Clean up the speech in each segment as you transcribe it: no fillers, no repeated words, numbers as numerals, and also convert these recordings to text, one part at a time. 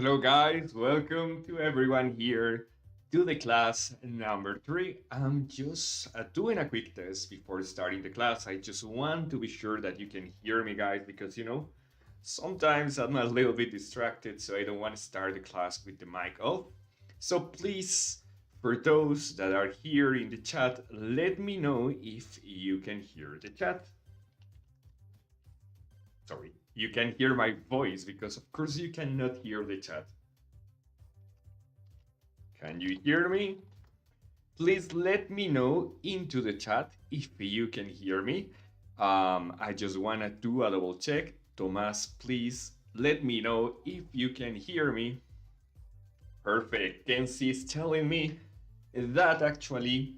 Hello, guys. Welcome to everyone here to the class number 3. I'm just doing a quick test before starting the class. I just want to be sure that you can hear me, guys, because sometimes I'm a little bit distracted, so I don't want to start the class with the mic off. So please, for those that are here in the chat, let me know if you can hear the chat. Sorry, you can hear my voice because of course you cannot hear the chat. Can you hear me? Please let me know into the chat if you can hear me. I just want to do a double check. Thomas, please let me know if you can hear me. Perfect. Kenzie is telling me that actually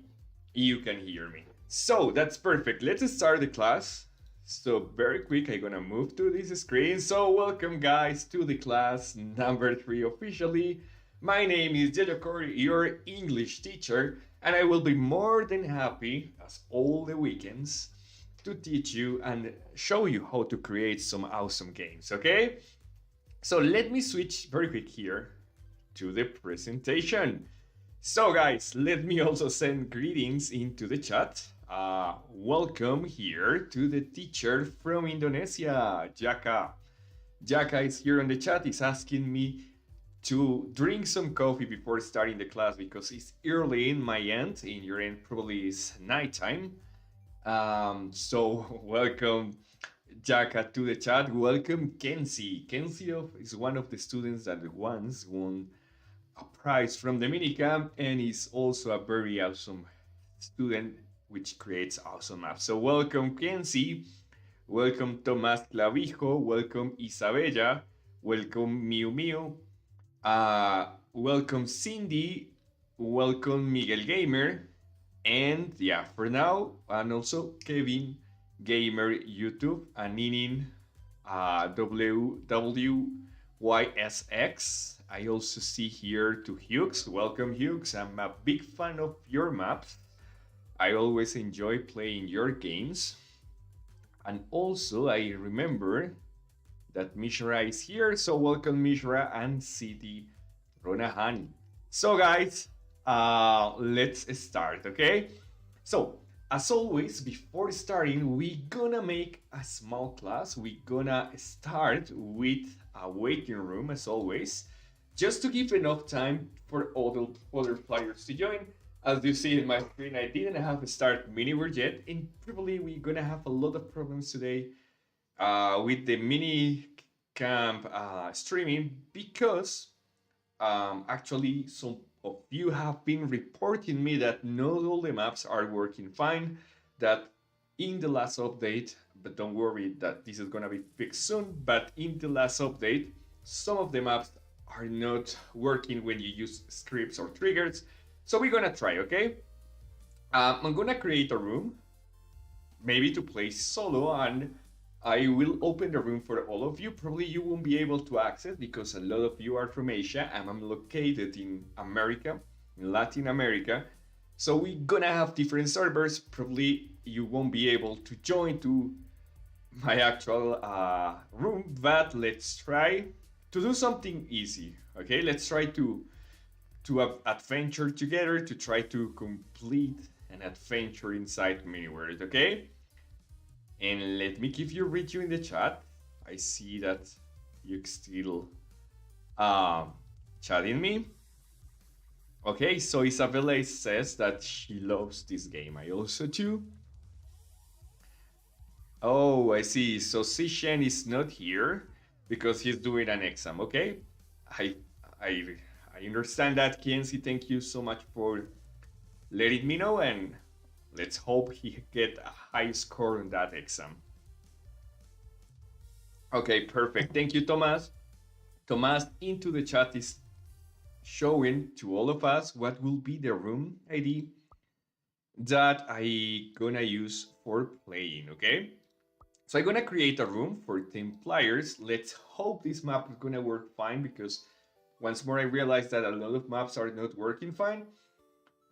you can hear me. So that's perfect. Let's start the class. So very quick, I'm gonna move to this screen. So welcome guys to the class number 3 officially. My name is YeyoCore, your English teacher, and I will be more than happy, as all the weekends, to teach you and show you how to create some awesome games, okay? So let me switch very quick here to the presentation. So guys, let me also send greetings into the chat. Welcome here to the teacher from Indonesia, Jaka. Jaka is here on the chat, is asking me to drink some coffee before starting the class because it's early in my end. In your end, probably is nighttime. So welcome, Jaka, to the chat. Welcome, Kenzie. Kenzie is one of the students that once won a prize from the minicamp and is also a very awesome student which creates awesome maps. So welcome Kenzie, welcome Tomás Clavijo, welcome Isabella, welcome Miu Miu, welcome Cindy, welcome Miguel Gamer, and yeah, for now, and also Kevin Gamer YouTube, and Ninin WWYSX. I also see here to Hughes. Welcome, Hughes. I'm a big fan of your maps. I always enjoy playing your games. And also, I remember that Mishra is here. So welcome, Mishra and Siti Ronahan. So guys, let's start, okay? So, as always, before starting, we're gonna make a small class. We're gonna start with a waiting room, as always, just to give enough time for all the other players to join. As you see in my screen, I didn't have a start mini word yet, and probably we're gonna have a lot of problems today with the mini camp streaming because actually some of you have been reporting me that not all the maps are working fine, that in the last update, but don't worry that this is gonna be fixed soon, but in the last update, some of the maps are not working when you use scripts or triggers. So we're gonna try, okay? I'm gonna create a room, maybe to play solo, and I will open the room for all of you. Probably you won't be able to access because a lot of you are from Asia and I'm located in America, in Latin America. So we're gonna have different servers. Probably you won't be able to join to my actual room, but let's try to do something easy, okay? Let's try to have adventure together, to try to complete an adventure inside Miniworld, okay? And let me give you read you in the chat. I see that you still chatting me. Okay, so Isabella says that she loves this game. I also do. Oh, I see. So Sishen is not here because he's doing an exam. Okay, I understand that, Kenzie. Thank you so much for letting me know, and let's hope he get a high score on that exam. Okay, perfect. Thank you, Thomas. Thomas into the chat is showing to all of us what will be the room ID that I gonna use for playing, okay? So I'm gonna create a room for 10 players. Let's hope this map is gonna work fine because once more I realized that a lot of maps are not working fine.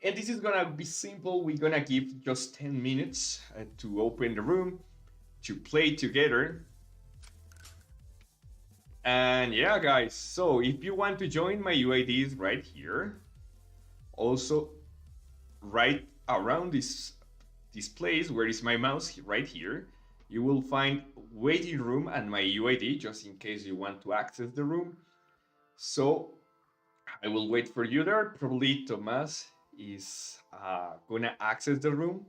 And this is gonna be simple. We're gonna give just 10 minutes to open the room, to play together. And yeah, guys, so if you want to join, my UID is right here. Also, right around this place where is my mouse, right here, you will find waiting room and my UID, just in case you want to access the room. So I will wait for you there. Probably Tomas is gonna access the room,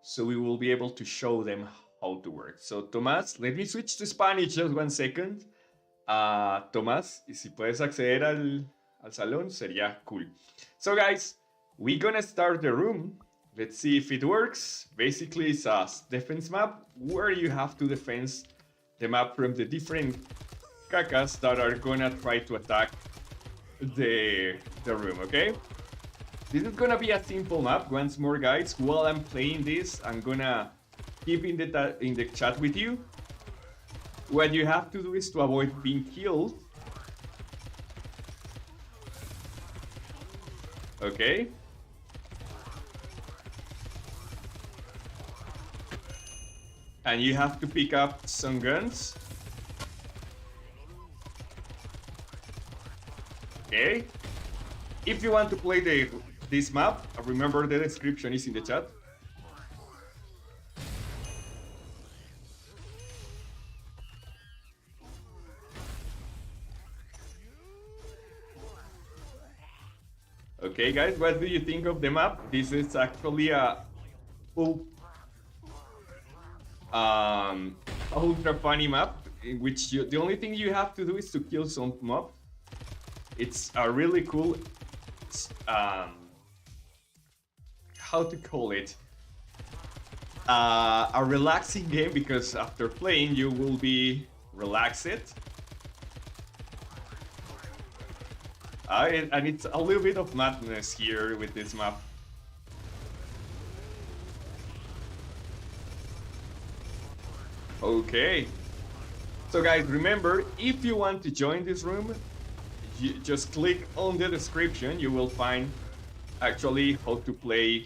so we will be able to show them how to work. So Tomás, let me switch to Spanish just 1 second. Tomás, y si puedes acceder al salón, sería cool. So guys, we're gonna start the room. Let's see if it works. Basically, it's a defense map where you have to defend the map from the different cacas that are gonna try to attack the room, okay? This is gonna be a simple map. Once more, guys, while I'm playing this, I'm gonna keep in the chat with you. What you have to do is to avoid being killed. Okay. And you have to pick up some guns. Okay. If you want to play this map, remember the description is in the chat. Okay, guys, what do you think of the map? This is actually a ultra funny map in which the only thing you have to do is to kill some mob. It's a really cool, how to call it, a relaxing game, because after playing you will be relaxed. And it's a little bit of madness here with this map. Okay. So guys, remember, if you want to join this room, you just click on the description. You will find actually how to play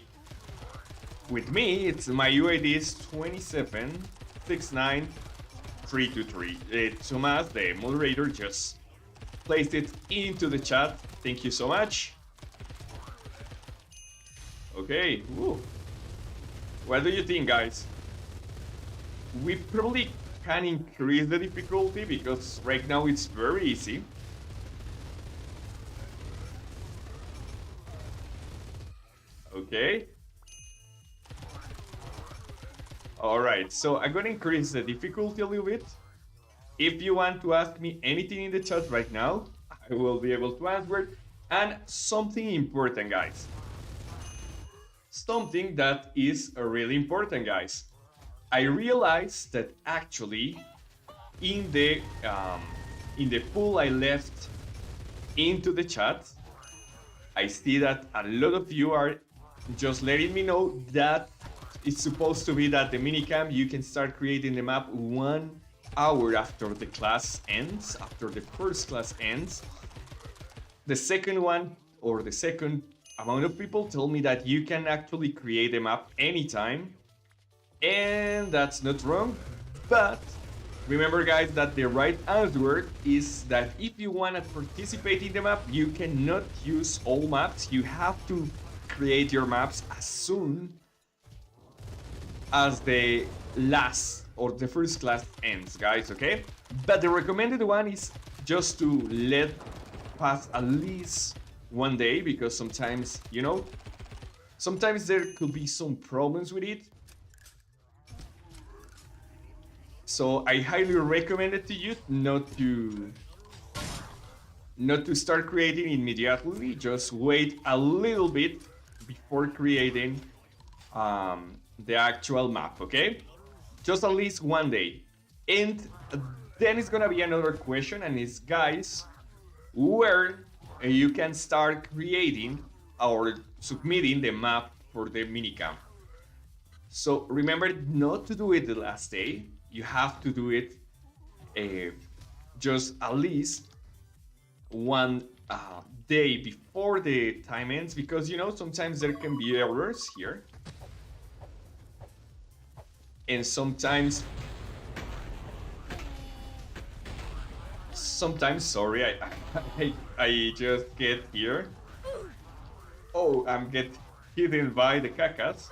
with me. It's my UID is 2769323. Tomas, the moderator, just placed it into the chat. Thank you so much. Okay. Woo. What do you think, guys? We probably can increase the difficulty because right now it's very easy. Okay. Alright, so I'm gonna increase the difficulty a little bit. If you want to ask me anything in the chat right now, I will be able to answer. And something important, guys. Something that is really important, guys. I realized that actually in the pool I left into the chat, I see that a lot of you are just letting me know that it's supposed to be that the minicamp, you can start creating the map 1 hour after the class ends, after the first class ends. The second one, or the second amount of people, tell me that you can actually create a map anytime. And that's not wrong, but remember, guys, that the right answer is that if you want to participate in the map, you cannot use all maps. You have to create your maps as soon as the last or the first class ends, guys, okay? But the recommended one is just to let pass at least 1 day, because sometimes, you know, sometimes there could be some problems with it. So I highly recommend it to you not to start creating immediately. Just wait a little bit before creating the actual map, okay? Just at least 1 day. And then it's gonna be another question, and it's, guys, where you can start creating or submitting the map for the minicamp. So remember not to do it the last day. You have to do it just at least 1 day before the time ends, because, you know, sometimes there can be errors here. And sometimes sometimes, sorry, I just get here. Oh, I'm get hidden by the cacas.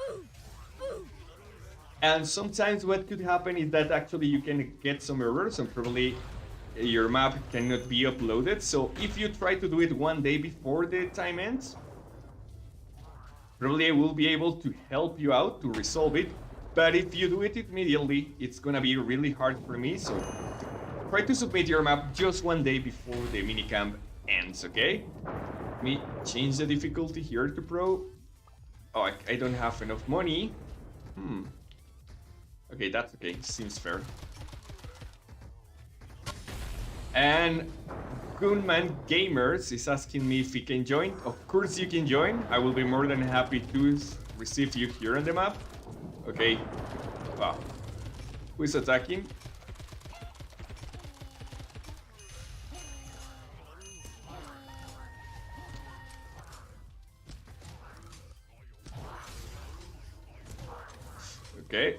And sometimes what could happen is that actually you can get some errors and probably your map cannot be uploaded. So if you try to do it one day before the time ends, probably I will be able to help you out to resolve it. But if you do it immediately, it's gonna be really hard for me. So try to submit your map just one day before the minicamp ends, okay? Let me change the difficulty here to pro. Oh, I don't have enough money. Okay, that's okay. Seems fair. And Gunman Gamers is asking me if he can join. Of course you can join. I will be more than happy to receive you here on the map. Okay. Wow. Who is attacking? Okay.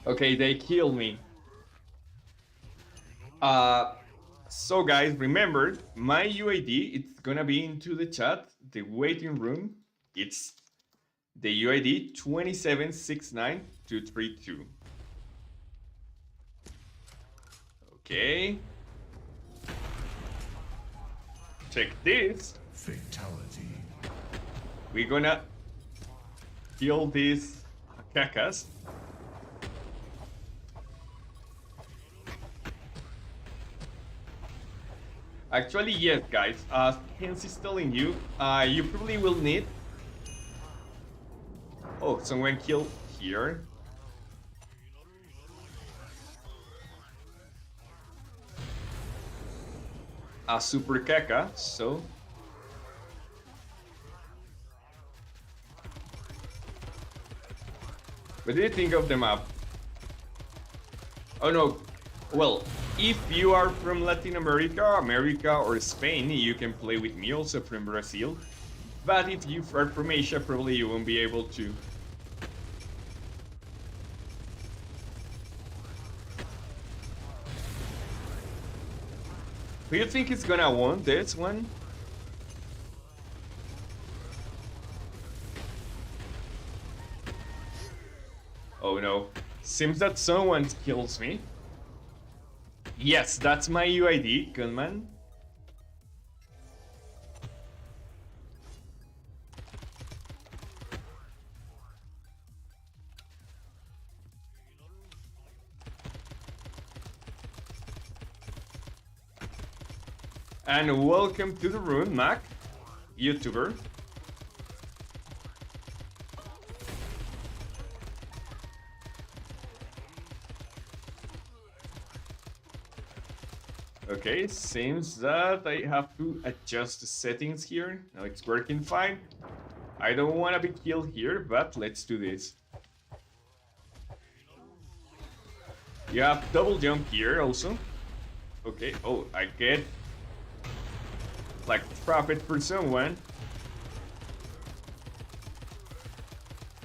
Okay, they kill me. So guys, remember, my UID, it's gonna be into the chat, the waiting room. It's the UID 2769232. Okay. Check this. Fatality. We're gonna kill these cacas. Actually, yes, guys. Hence is telling you, you probably will need. Oh, someone killed here. A super caca, so. What do you think of the map? Oh no, well, if you are from Latin America, America, or Spain, you can play with me, also from Brazil. But if you are from Asia, probably you won't be able to. Do you think it's gonna win this one? Oh no, seems that someone kills me. Yes, that's my UID, gunman. And welcome to the room, Mac, YouTuber. Okay, seems that I have to adjust the settings here. Now it's working fine. I don't want to be killed here, but let's do this. You have double jump here also. Okay, oh, I get like trapped for someone.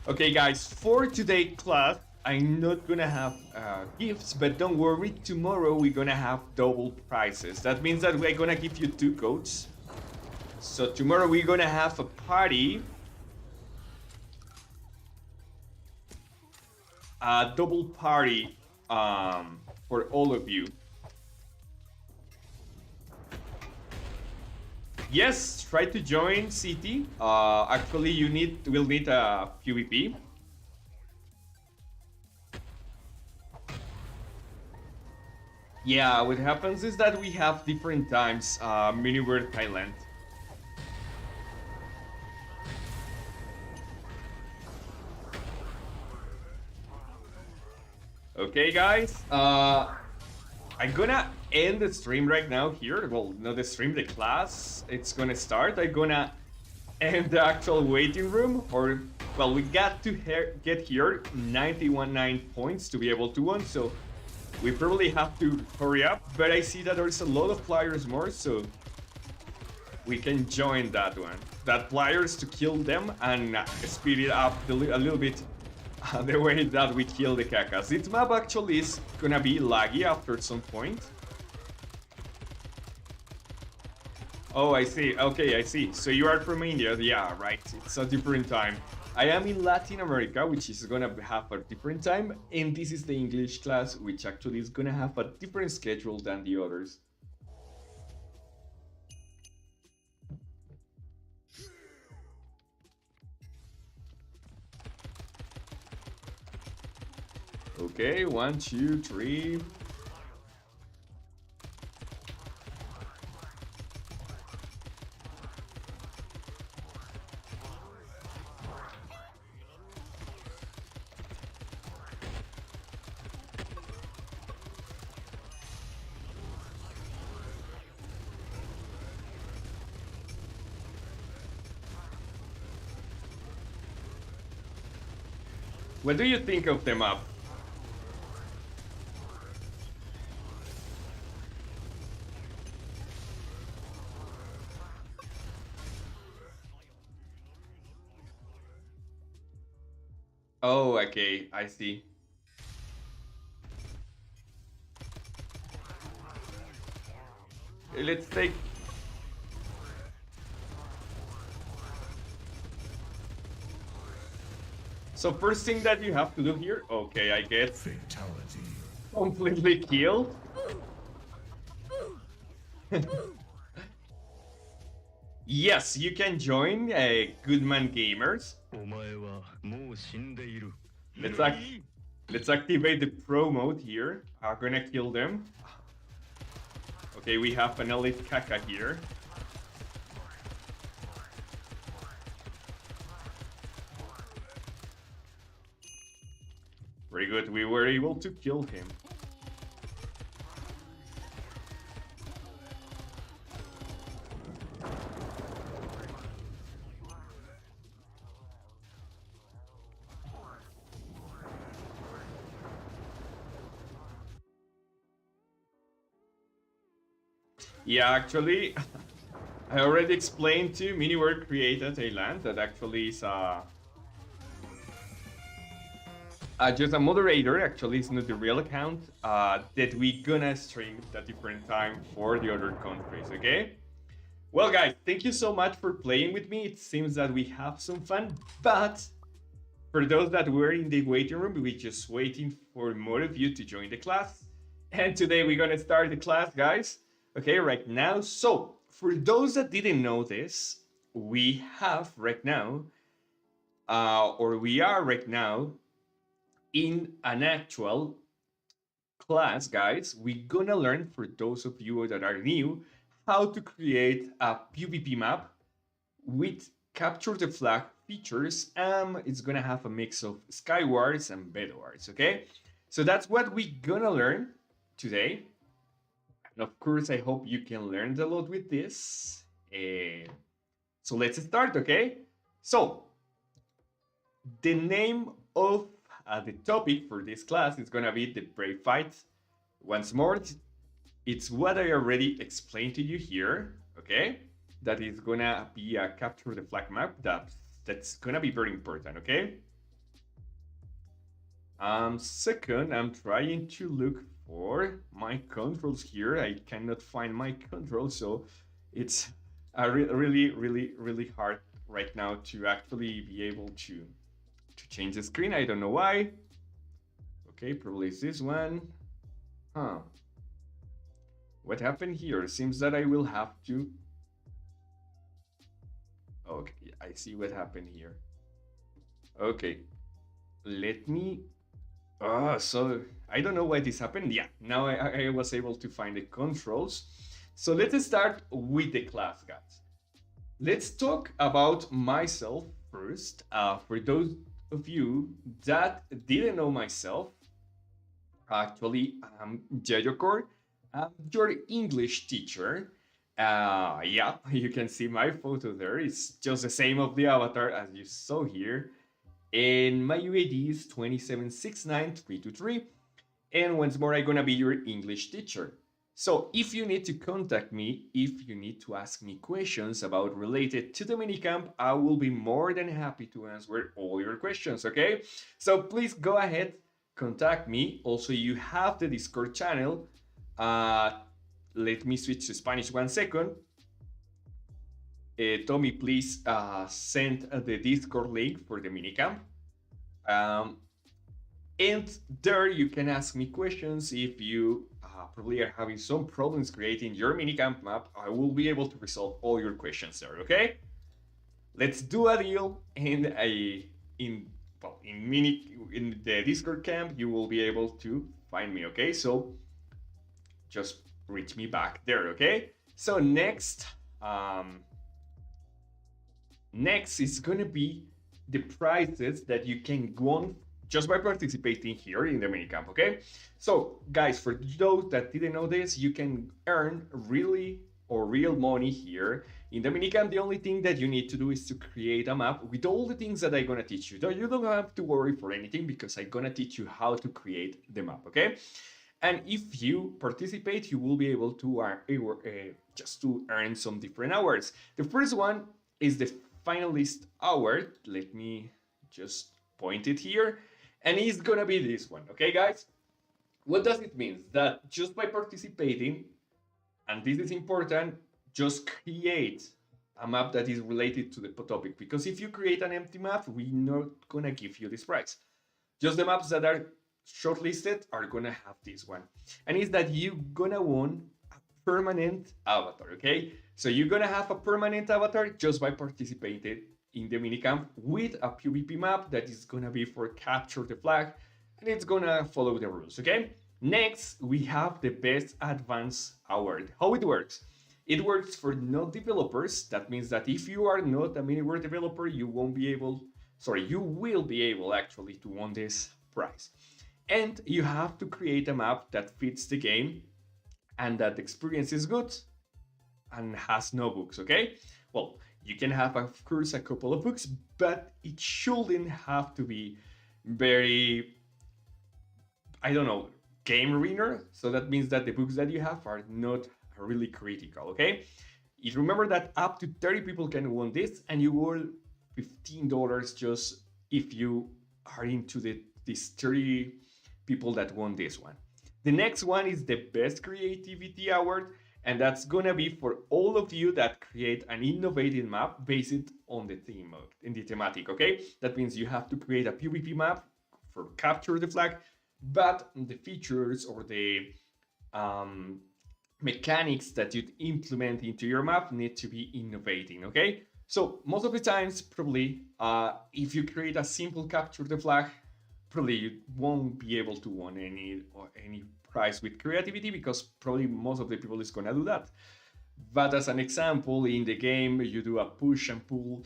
Okay guys, for today's class, I'm not gonna have gifts, but don't worry, tomorrow we're gonna have double prizes. That means that we're gonna give you 2 codes. So tomorrow we're gonna have a party. A double party for all of you. Yes, try to join City. Actually, will need a PvP. Yeah, what happens is that we have different times. Miniworld Thailand. Okay, guys. I'm gonna end the stream right now here. Well, not the stream, the class. It's gonna start. I'm gonna end the actual waiting room. Or, well, we got to get here 91.9 points to be able to win. So we probably have to hurry up. But I see that there's a lot of players more. So we can join that one. That players to kill them and speed it up a little bit the way that we kill the cacas. This map actually is gonna be laggy after some point. Oh, I see. Okay, I see. So you are from India. Yeah, right. It's a different time. I am in Latin America, which is gonna have a different time, and this is the English class, which actually is gonna have a different schedule than the others. Okay, 1, 2, 3. What do you think of the map? Oh, okay, I see. Let's take... So first thing that you have to do here, okay, I get fatality. Completely killed. Yes, you can join Goodman Gamers. Let's activate the pro mode here. I'm gonna kill them. Okay, we have an elite Kaka here. Very good, we were able to kill him. Yeah, actually, I already explained to Miniware created a land that actually is just a moderator. Actually, it's not the real account that we gonna stream at different time for the other countries. Okay. Well, guys, thank you so much for playing with me. It seems that we have some fun, but for those that were in the waiting room, we're just waiting for more of you to join the class. And today we're gonna start the class, guys. Okay, right now. So, for those that didn't know this, we have right now, or we are right now, in an actual class, guys. We're gonna learn, for those of you that are new, how to create a PvP map with capture the flag features. It's gonna have a mix of Skywars and Bedwars, okay? So that's what we're gonna learn today. And of course, I hope you can learn a lot with this. So let's start, okay? So, the name of the topic for this class is gonna be the brave fight. Once more, it's what I already explained to you here, okay? That is gonna be a capture the flag map that's gonna be very important, okay? Second, I'm trying to look for my controls here. I cannot find my controls, so it's really hard right now to actually be able to change the screen. I don't know why. Okay, probably it's this one. Huh. What happened here? Seems that I will have to... Okay, I see what happened here. Okay, let me... so I don't know why this happened. Yeah, now I was able to find the controls. So let's start with the class, guys. Let's talk about myself first. For those of you that didn't know myself, actually, I'm YeyoCore. I'm your English teacher. Yeah, you can see my photo there. It's just the same of the avatar as you saw here. And my UAD is 2769323. And once more, I'm gonna be your English teacher. So if you need to contact me, if you need to ask me questions about related to the minicamp, I will be more than happy to answer all your questions, okay? So please go ahead, contact me. Also, you have the Discord channel. Let me switch to Spanish 1 second. Tommy, please send the Discord link for the minicamp. And there you can ask me questions if you probably are having some problems creating your minicamp map. I will be able to resolve all your questions there, okay? Let's do a deal in in the Discord camp. You will be able to find me, okay? So just reach me back there, okay? So next is gonna be the prizes that you can win just by participating here in the minicamp, okay? So guys, for those that didn't know this, you can earn real money here in the minicamp. The only thing that you need to do is to create a map with all the things that I'm gonna teach you. So you don't have to worry for anything because I'm gonna teach you how to create the map, okay? And if you participate, you will be able to just to earn some different awards. The first one is the finalist award. Let me just point it here. And it's gonna be this one, okay, guys? What does it mean? That just by participating, and this is important, just create a map that is related to the topic. Because if you create an empty map, we're not gonna give you this prize. Just the maps that are shortlisted are gonna have this one. And it's that you're gonna win a permanent avatar, okay? So you're gonna have a permanent avatar just by participating in the minicamp with a PvP map that is gonna be for capture the flag, and it's gonna follow the rules, okay? Next, we have the best advanced award. How it works? It works for not developers. That means that if you are not a miniware developer, you will be able actually to win this prize. And you have to create a map that fits the game and that the experience is good and has no bugs, okay? Well, you can have, of course, a couple of bugs, but it shouldn't have to be very, I don't know, game ruiner. So that means that the bugs that you have are not really critical, okay? You remember that up to 30 people can win this, and you will $15 just if you are into these 30 people that won this one. The next one is the best creativity award, and that's gonna be for all of you that create an innovative map based on the theme in the thematic, okay? That means you have to create a PvP map for capture the flag, but the features or the mechanics that you implement into your map need to be innovating, okay? So most of the times, probably, if you create a simple capture the flag, probably you won't be able to win any prize with creativity because probably most of the people is gonna do that. But as an example, in the game, you do a push and pull,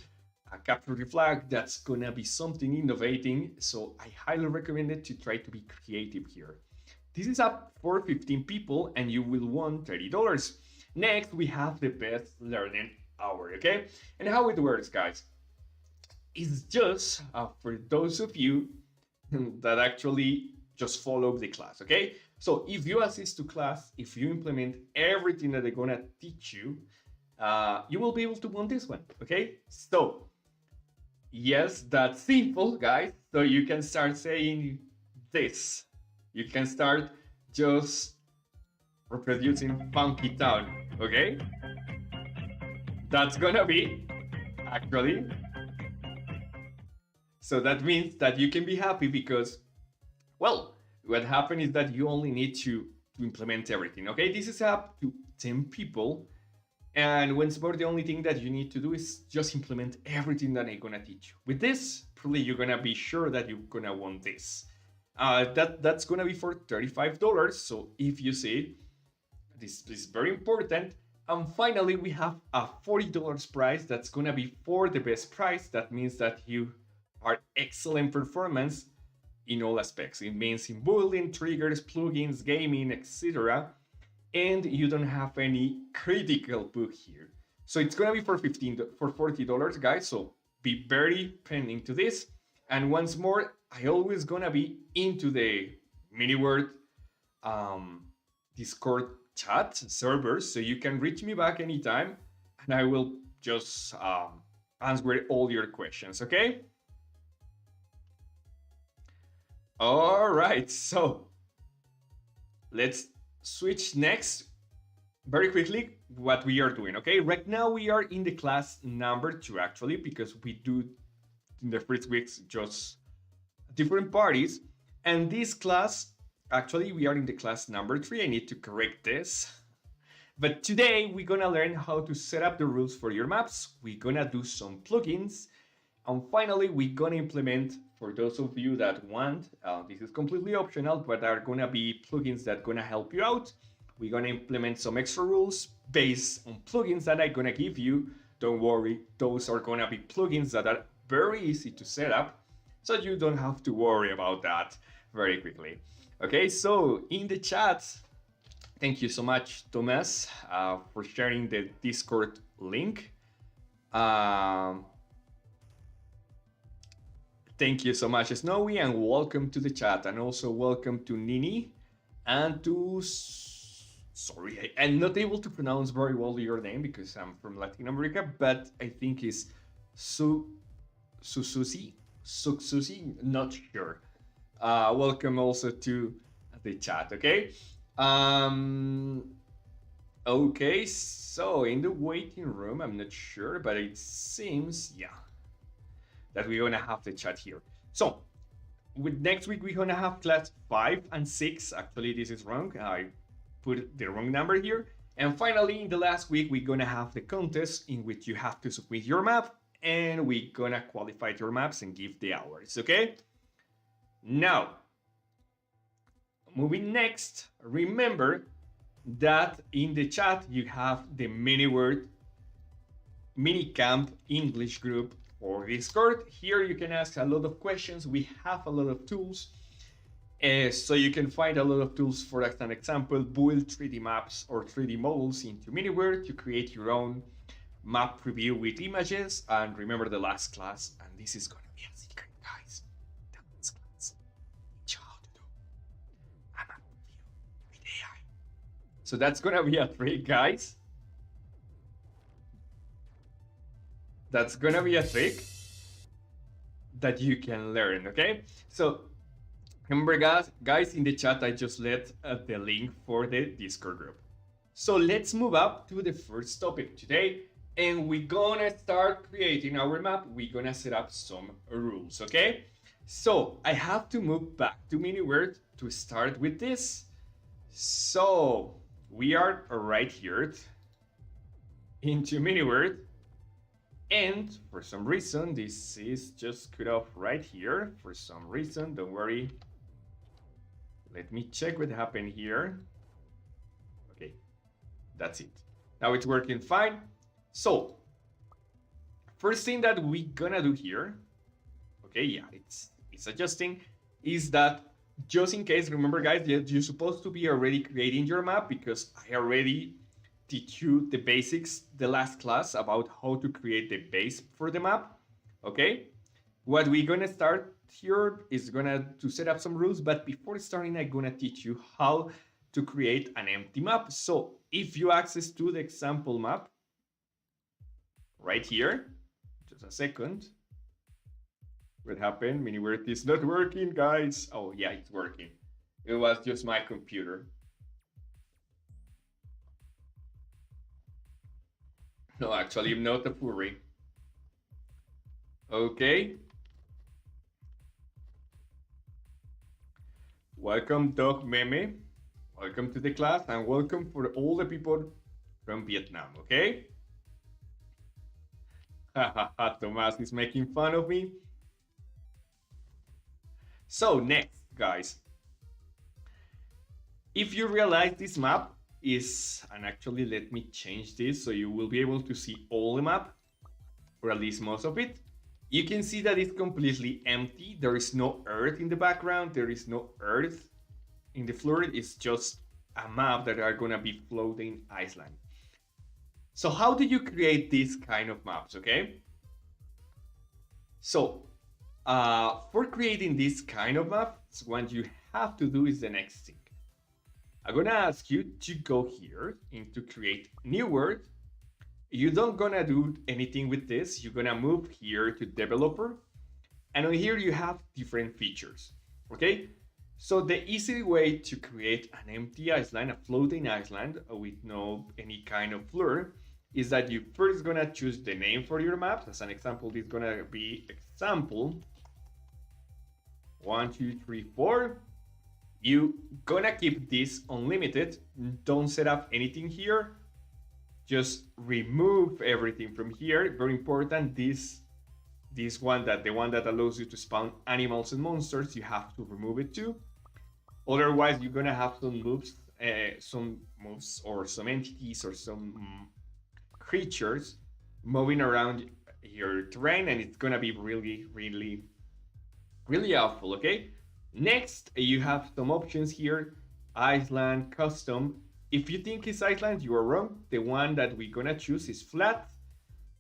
a capture the flag, that's gonna be something innovating. So I highly recommend it to try to be creative here. This is up for 15 people and you will win $30. Next, we have the best learning hour, okay? And how it works, guys, is just for those of you that actually just follow the class, okay? So if you assist to class, if you implement everything that they're gonna teach you, you will be able to win this one, okay? So, yes, that's simple, guys. So you can start saying this. You can start just reproducing Funky Town, okay? That's gonna be, actually. So that means that you can be happy because, well, what happened is that you only need to implement everything, okay? This is up to 10 people. And once more, the only thing that you need to do is just implement everything that I'm gonna teach you. With this, probably you're gonna be sure that you're gonna want this. That's gonna be for $35. So if you see, this is very important. And finally, we have a $40 prize that's gonna be for the best prize. That means that you are excellent performance in all aspects. It means in building, triggers, plugins, gaming, etc. And you don't have any critical bug here. So it's gonna be for $40, guys. So be very pending to this. And once more, I always gonna be into the mini word Discord chat server, so you can reach me back anytime, and I will just answer all your questions, okay? All right, so let's switch next very quickly what we are doing, okay? Right now we are in the class number 2 actually, because we do in the first weeks just different parties, and this class actually we are in the class number 3. I need to correct this. But today we're gonna learn how to set up the rules for your maps. We're gonna do some plugins, and finally we're gonna implement, for those of you that want, this is completely optional, but are gonna be plugins that gonna help you out. We're gonna implement some extra rules based on plugins that I'm gonna give you. Don't worry, those are gonna be plugins that are very easy to set up, so you don't have to worry about that very quickly. Okay, so in the chat, thank you so much, Thomas, for sharing the Discord link. Thank you so much, Snowy, and welcome to the chat, and also welcome to Nini and to... Sorry, I'm not able to pronounce very well your name because I'm from Latin America, but I think it's Sususi, not sure. Welcome also to the chat, okay? Okay, so in the waiting room, I'm not sure, but it seems, yeah, that we're gonna have the chat here. So, with next week, we're gonna have class 5 and 6. Actually, this is wrong. I put the wrong number here. And finally, in the last week, we're gonna have the contest in which you have to submit your map, and we're gonna qualify your maps and give the hours, okay? Now, moving next, remember that in the chat you have the minicamp English group or Discord. Here you can ask a lot of questions. We have a lot of tools. So you can find a lot of tools. For an example, build 3D maps or 3D models into Miniware to create your own map preview with images. And remember the last class, and this is going to be a secret, guys. The last class, teach you how to do a map preview with AI. So that's going to be a trick, guys. That's going to be a trick that you can learn, okay? So remember, guys, in the chat, I just left the link for the Discord group. So let's move up to the first topic today, and we're gonna start creating our map. We're gonna set up some rules, okay? So I have to move back to Miniware to start with this. So we are right here into Miniware, and for some reason, this is just cut off right here. For some reason, don't worry. Let me check what happened here. Okay, that's it. Now it's working fine. So, first thing that we're gonna do here, okay, yeah, it's adjusting, is that just in case, remember guys, you're supposed to be already creating your map because I already teach you the basics the last class about how to create the base for the map, okay? What we're gonna start here is to set up some rules, but before starting, I'm gonna teach you how to create an empty map. So if you access to the example map right here, just a second. What happened? Miniware is not working, guys. Oh yeah, it's working. It was just my computer. No, actually, I'm not a furry. Okay. Welcome, Dog Meme. Welcome to the class, and welcome for all the people from Vietnam, okay? Tomas is making fun of me. So next, guys. If you realize this map is, and actually let me change this so you will be able to see all the map, or at least most of it. You can see that it's completely empty. There is no earth in the background. There is no earth in the floor. It's just a map that are gonna be floating island. So how do you create these kind of maps, okay? So for creating this kind of maps, what you have to do is the next thing. I'm gonna ask you to go here and to create new word. You don't gonna do anything with this. You're gonna move here to developer, and on here you have different features. Okay, so the easy way to create an empty island, a floating island with no any kind of floor, is that you first gonna choose the name for your map. As an example, this is gonna be example 1, 2, 3, 4. You gonna keep this unlimited. Don't set up anything here. Just remove everything from here. Very important. This one, that the one that allows you to spawn animals and monsters, you have to remove it too. Otherwise, you're gonna have some moves or some entities or some creatures moving around your terrain, and it's gonna be really, really, really awful. Okay. Next, you have some options here: Island, Custom. If you think it's Island, you are wrong. The one that we're gonna choose is flat.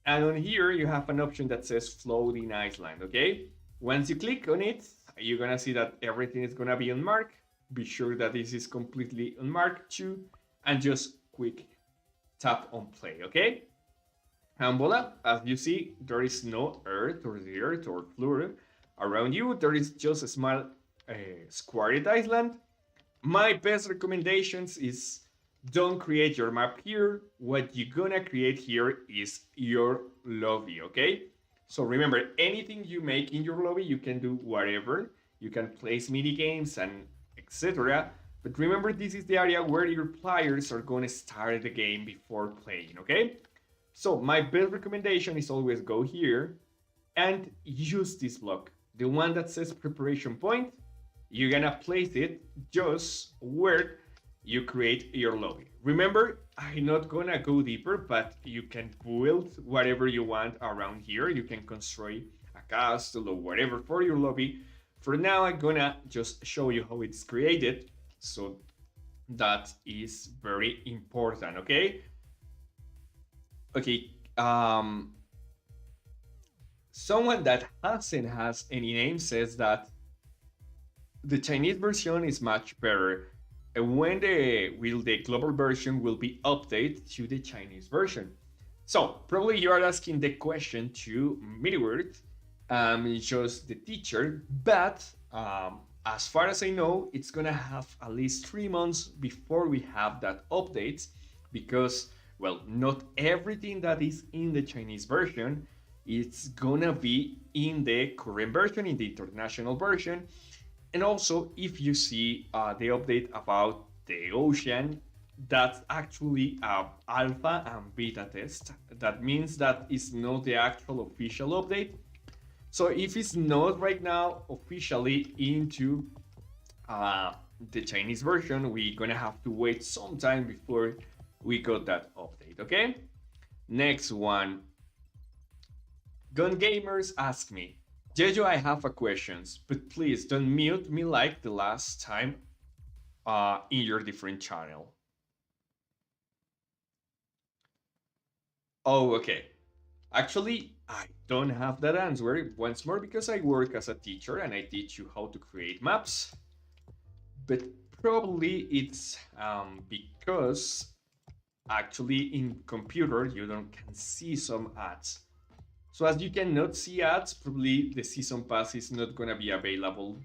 And on here, you have an option that says floating island, okay? Once you click on it, you're gonna see that everything is gonna be unmarked. Be sure that this is completely unmarked too, and just quick tap on play, okay? And voila, as you see, there is no earth or dirt or floor around you. There is just a small squared island. My best recommendations is don't create your map here. What you're gonna create here is your lobby, okay? So remember, anything you make in your lobby, you can do whatever. You can place mini games and etc. But remember, this is the area where your players are gonna start the game before playing, okay? So my best recommendation is always go here and use this block. The one that says preparation point, you're gonna place it just where you create your lobby. Remember, I'm not gonna go deeper, but you can build whatever you want around here. You can construct a castle or whatever for your lobby. For now, I'm gonna just show you how it's created. So that is very important, okay? Okay, someone that hasn't has any name says that the Chinese version is much better. And when the global version will be updated to the Chinese version? So probably you are asking the question to Midward, just the teacher, but as far as I know, it's gonna have at least 3 months before we have that update, because well, not everything that is in the Chinese version it's gonna be in the current version, in the international version. And also, if you see the update about the ocean, that's actually a alpha and beta test. That means that it's not the actual official update. So if it's not right now officially into the Chinese version, we're gonna have to wait some time before we got that update, okay? Next one. Gun Gamers ask me, Yeyo, I have a questions, but please don't mute me like the last time in your different channel. Oh, okay. Actually, I don't have that answer once more because I work as a teacher and I teach you how to create maps. But probably it's because actually in computer you don't can see some ads. So as you cannot see ads, probably the season pass is not gonna be available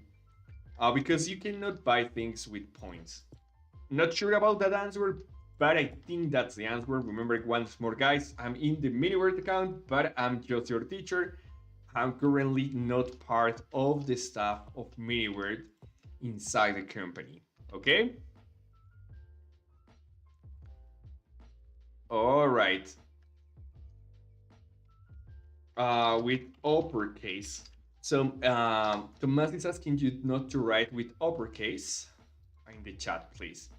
because you cannot buy things with points. Not sure about that answer, but I think that's the answer. Remember once more, guys, I'm in the Miniword account, but I'm just your teacher. I'm currently not part of the staff of Miniword inside the company, okay? All right. With uppercase. So Tomas is asking you not to write with uppercase in the chat, please.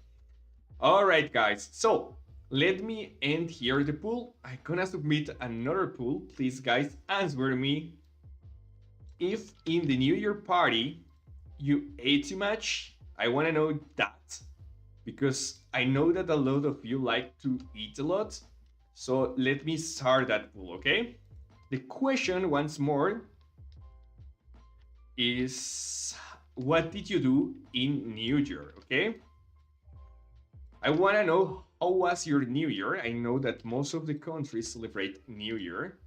All right, guys. So let me end here the poll. I'm gonna submit another poll. Please, guys, answer me. If in the New Year party you ate too much, I wanna know that. Because I know that a lot of you like to eat a lot. So let me start that poll, okay? The question once more is, what did you do in New Year, okay? I want to know how was your New Year? I know that most of the countries celebrate New Year.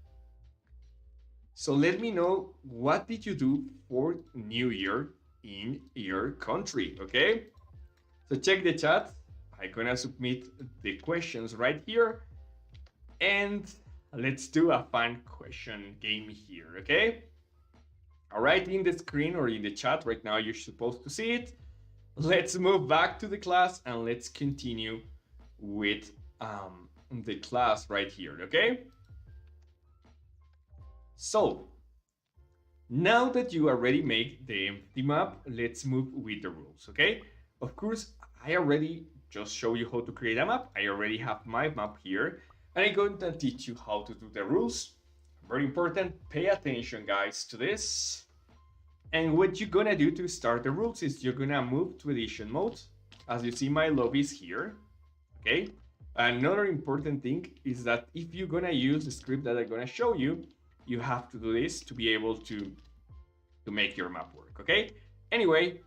So let me know what did you do for New Year in your country, okay? So check the chat. I'm gonna submit the questions right here and let's do a fun question game here, okay? All right, in the screen or in the chat right now, you're supposed to see it. Let's move back to the class and let's continue with the class right here, okay? So now that you already made the empty map, let's move with the rules, okay? Of course, I already just show you how to create a map. I already have my map here, and I'm going to teach you how to do the rules. Very important, pay attention guys to this. And what you're gonna do to start the rules is you're gonna move to edition mode. As you see, my lobby is here, okay? Another important thing is that if you're gonna use the script that I'm gonna show you, you have to do this to be able to make your map work, okay? Anyway,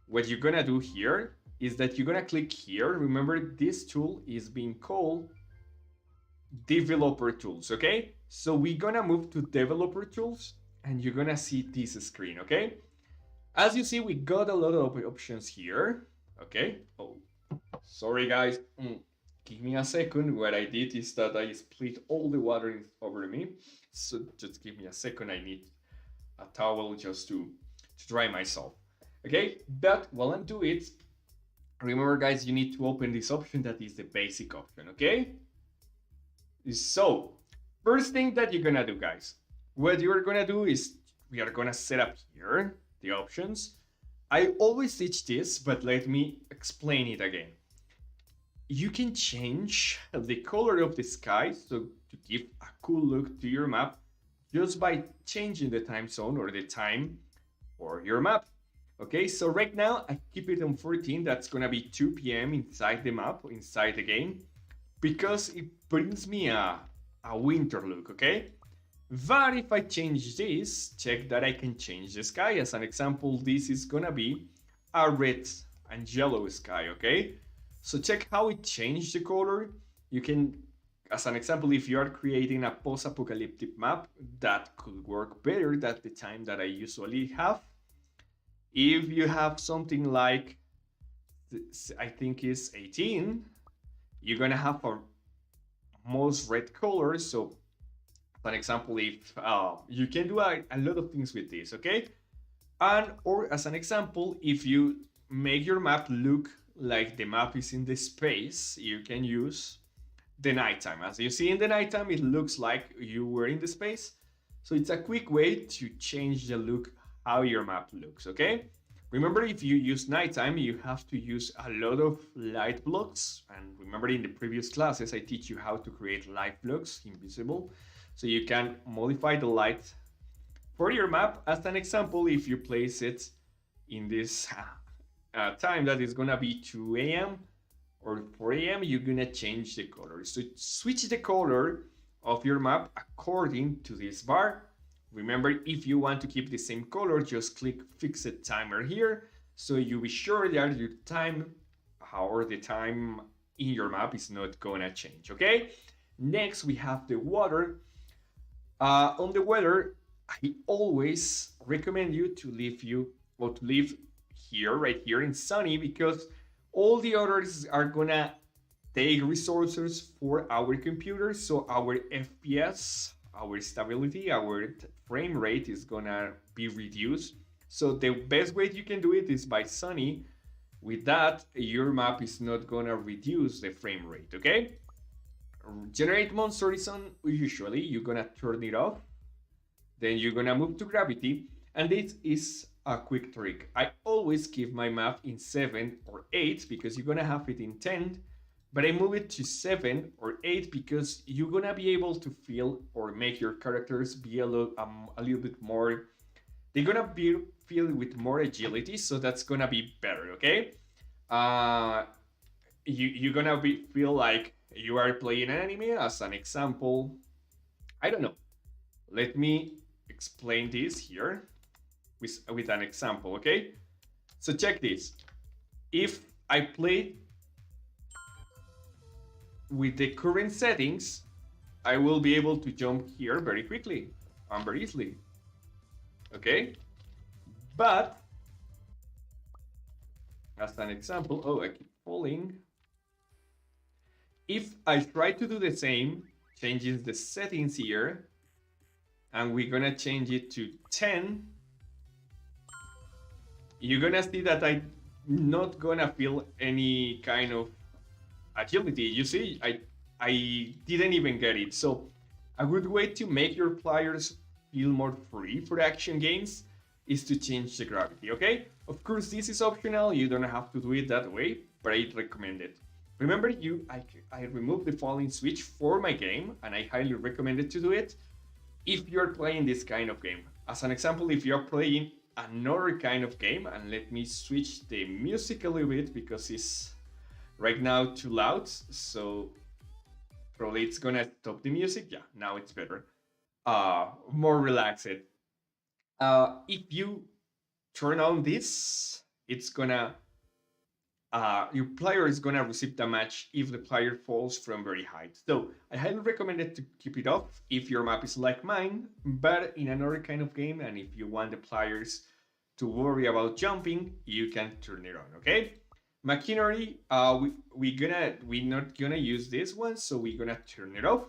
what you're gonna do here is that you're gonna click here. Remember, this tool is being called developer tools, okay? So we're gonna move to developer tools and you're gonna see this screen, okay? As you see, we got a lot of options here, okay? Oh, sorry guys. Give me a second. What I did is that I split all the water over me. So just give me a second. I need a towel just to dry myself. Okay, but while I'm doing it, remember guys, you need to open this option that is the basic option, okay? So, first thing that you're gonna do guys, what you're gonna do is we are gonna set up here the options. I always teach this, but let me explain it again. You can change the color of the sky so to give a cool look to your map just by changing the time zone or the time for your map. Okay, so right now I keep it on 14. That's gonna be 2 p.m. inside the map, inside the game, because it brings me a winter look, okay? But if I change this, check that I can change the sky. As an example, this is gonna be a red and yellow sky, okay? So check how it changed the color. You can, as an example, if you are creating a post-apocalyptic map, that could work better than the time that I usually have. If you have something like, I think is 18, you're gonna have a most red color. So, for example, if you can do a lot of things with this, okay? And or as an example, if you make your map look like the map is in the space, you can use the nighttime. As you see in the nighttime, it looks like you were in the space. So it's a quick way to change the look how your map looks, okay? Remember, if you use nighttime, you have to use a lot of light blocks. And remember, in the previous classes, I teach you how to create light blocks, invisible. So you can modify the light for your map. As an example, if you place it in this time that is gonna be 2 a.m. or 4 a.m., you're gonna change the color. So switch the color of your map according to this bar. Remember, if you want to keep the same color, just click fixed timer here. So you be sure that your time or the time in your map is not gonna change, okay? Next, we have the water. On the weather, I always recommend you to leave here, right here in sunny, because all the others are gonna take resources for our computer. So our FPS, our stability, our frame rate is gonna be reduced. So the best way you can do it is by sunny. With that, your map is not gonna reduce the frame rate, okay? Generate monster horizon, usually you're gonna turn it off. Then you're gonna move to gravity, and this is a quick trick. I always keep my map in 7 or 8 because you're gonna have it in 10, but I move it to 7 or 8 because you're gonna be able to feel or make your characters be a little bit more, they're gonna be filled with more agility, so that's gonna be better, okay? You're gonna feel like you are playing an anime. As an example, I don't know, let me explain this here with an example, okay? So check this. If I play with the current settings, I will be able to jump here very quickly and very easily. Okay? But as an example, oh, I keep falling. If I try to do the same, changing the settings here, and we're gonna change it to 10, you're gonna see that I'm not gonna feel any kind of agility. You see, I didn't even get it. So a good way to make your players feel more free for action games is to change the gravity, okay? Of course, this is optional. You don't have to do it that way, but I recommend it. Remember, I removed the falling switch for my game, and I highly recommend it to do it if you're playing this kind of game. As an example, if you're playing another kind of game, and let me switch the music a little bit because it's right now too loud, so probably it's gonna stop the music. Yeah, now it's better. More relaxed. If you turn on this, it's gonna your player is gonna receive damage if the player falls from very high. So I highly recommend it to keep it off if your map is like mine, but in another kind of game, and if you want the players to worry about jumping, you can turn it on. Okay. Machinery, we're not gonna use this one, so we're gonna turn it off,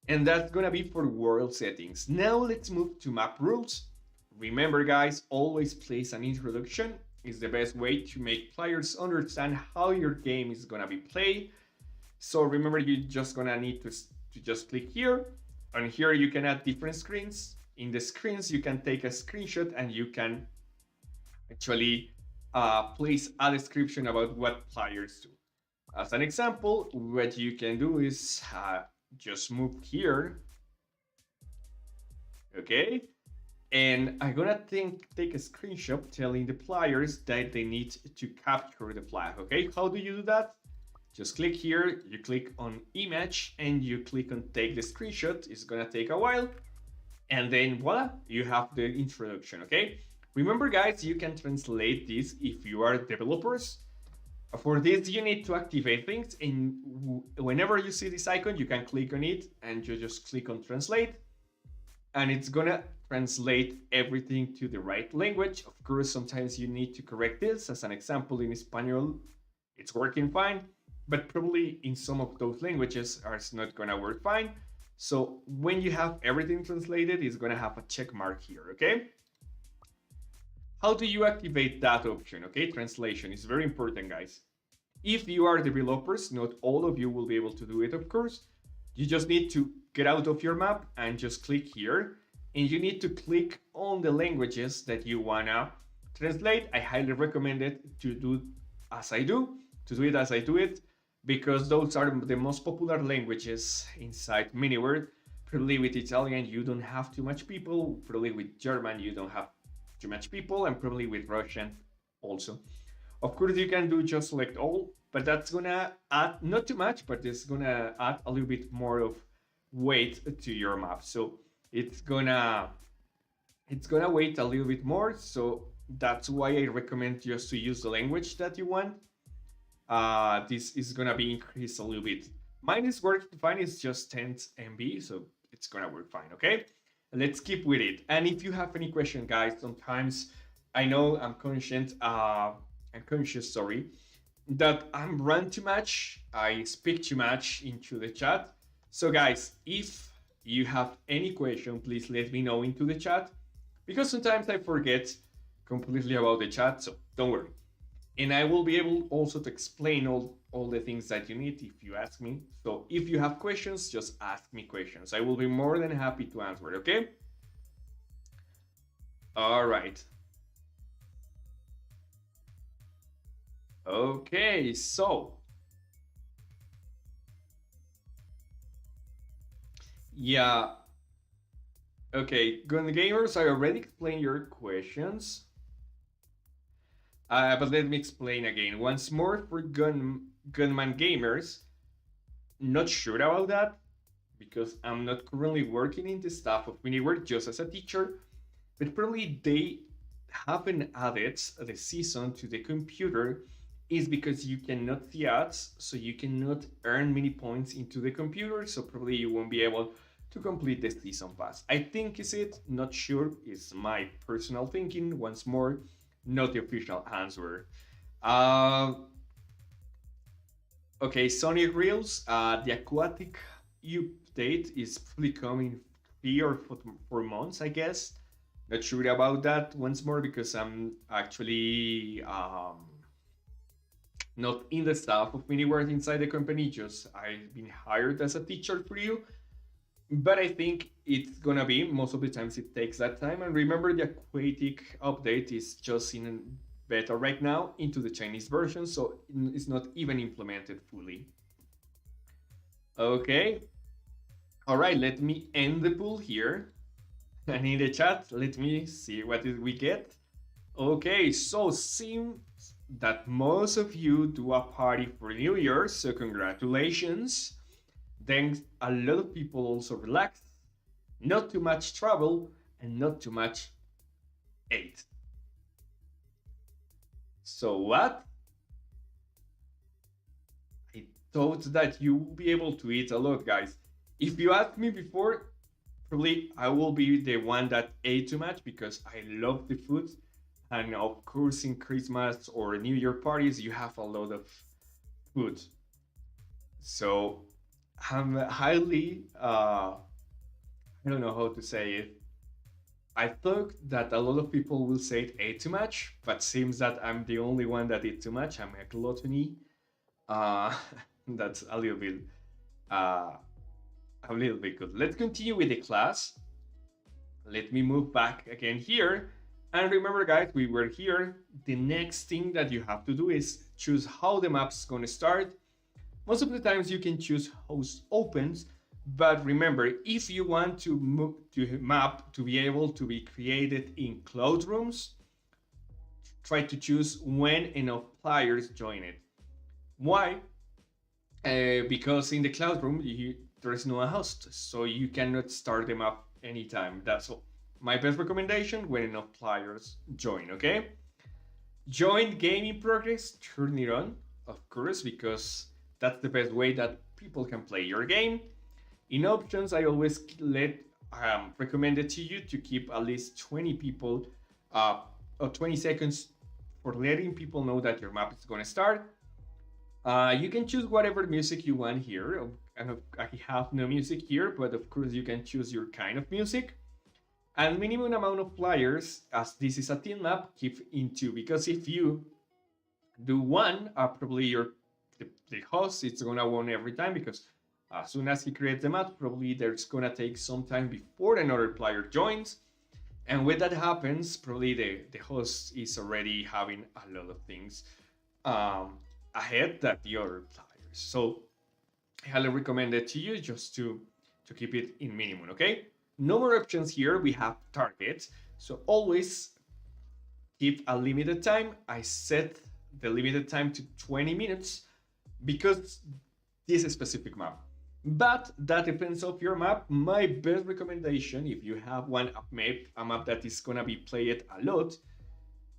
and that's gonna be for world settings. Now let's move to map rules. Remember, guys, always place an introduction. Is the best way to make players understand how your game is gonna be played. So remember, you're just gonna need to just click here, and here you can add different screens. In the screens, you can take a screenshot and you can actually place a description about what players do. As an example, what you can do is just move here, okay? And I'm gonna take a screenshot telling the players that they need to capture the flag, okay? How do you do that? Just click here, you click on image, and you click on take the screenshot. It's gonna take a while, and then voila, you have the introduction, okay? Remember, guys, you can translate this if you are developers. For this, you need to activate things, and whenever you see this icon, you can click on it, and you just click on translate, and it's gonna translate everything to the right language. Of course, sometimes you need to correct this. As an example, in Espanol, it's working fine, but probably in some of those languages it's not gonna work fine. So when you have everything translated, it's gonna have a check mark here, okay? How do you activate that option, okay? Translation is very important, guys. If you are developers, not all of you will be able to do it, of course. You just need to get out of your map and just click here, and you need to click on the languages that you wanna translate. I highly recommend it to do as I do, because those are the most popular languages inside Miniword. Probably with Italian, you don't have too much people. Probably with German, you don't have too much people, and probably with Russian also. Of course, you can do just select all, but that's gonna add not too much, but it's gonna add a little bit more of weight to your map. So it's gonna wait a little bit more. So that's why I recommend just to use the language that you want. This is gonna be increased a little bit. Mine is working fine. It's just 10 MB, so it's gonna work fine. Okay, let's keep with it. And if you have any question, guys, sometimes I know I'm conscious, sorry, that I'm run too much. I speak too much into the chat. So guys, if you have any question, please let me know into the chat, because sometimes I forget completely about the chat, so don't worry. And I will be able also to explain all the things that you need if you ask me. So if you have questions, just ask me questions. I will be more than happy to answer, okay? All right. Okay, so yeah. Okay, Gun Gamers, I already explained your questions. But let me explain again. Once more for Gunman Gamers, not sure about that, because I'm not currently working in the staff of Miniword just as a teacher, but probably they haven't added the season to the computer is because you cannot see ads, so you cannot earn many points into the computer, so probably you won't be able to complete the season pass. I think is it, not sure, is my personal thinking, once more, not the official answer. Uh, okay, Sonic Reels, the aquatic update is probably coming 3 or 4 months, I guess. Not sure about that once more because I'm actually not in the staff of Miniworld inside the company, just I've been hired as a teacher for you. But I think it's gonna be, most of the times it takes that time. And remember, the aquatic update is just in beta right now into the Chinese version, so it's not even implemented fully. Okay, all right, let me end the pool here. And in the chat, let me see what did we get. Okay, so seems that most of you do a party for New Year, so congratulations. Then a lot of people also relax, not too much travel, and not too much ate. So what? I thought that you will be able to eat a lot, guys. If you asked me before, probably I will be the one that ate too much because I love the food. And of course, in Christmas or New Year parties, you have a lot of food. So I'm highly, I don't know how to say it. I thought that a lot of people will say it ate too much, but seems that I'm the only one that ate too much. I'm a gluttony. Uh, that's uh, a little bit good. Let's continue with the class. Let me move back again here. And remember, guys, we were here. The next thing that you have to do is choose how the map's going to start. Most of the times you can choose host opens, but remember, if you want to move to map to be able to be created in cloud rooms, try to choose when enough players join it. Why? Because in the cloud room, there is no host, so you cannot start them up anytime. That's all. My best recommendation, when enough players join, okay? Join game in progress, turn it on, of course, because that's the best way that people can play your game. In options, I always recommend it to you to keep at least 20 people or 20 seconds for letting people know that your map is going to start. You can choose whatever music you want here. I have no music here, but of course you can choose your kind of music. And minimum amount of players, as this is a team map, keep in 2. Because if you do 1, probably the host is gonna win every time, because as soon as he creates the map, probably there's gonna take some time before another player joins. And when that happens, probably the host is already having a lot of things ahead that the other players. So I highly recommend it to you just to keep it in minimum, okay? No more options here, we have targets. So always keep a limited time. I set the limited time to 20 minutes because this is a specific map. But that depends on your map. My best recommendation, if you have a map that is gonna be played a lot,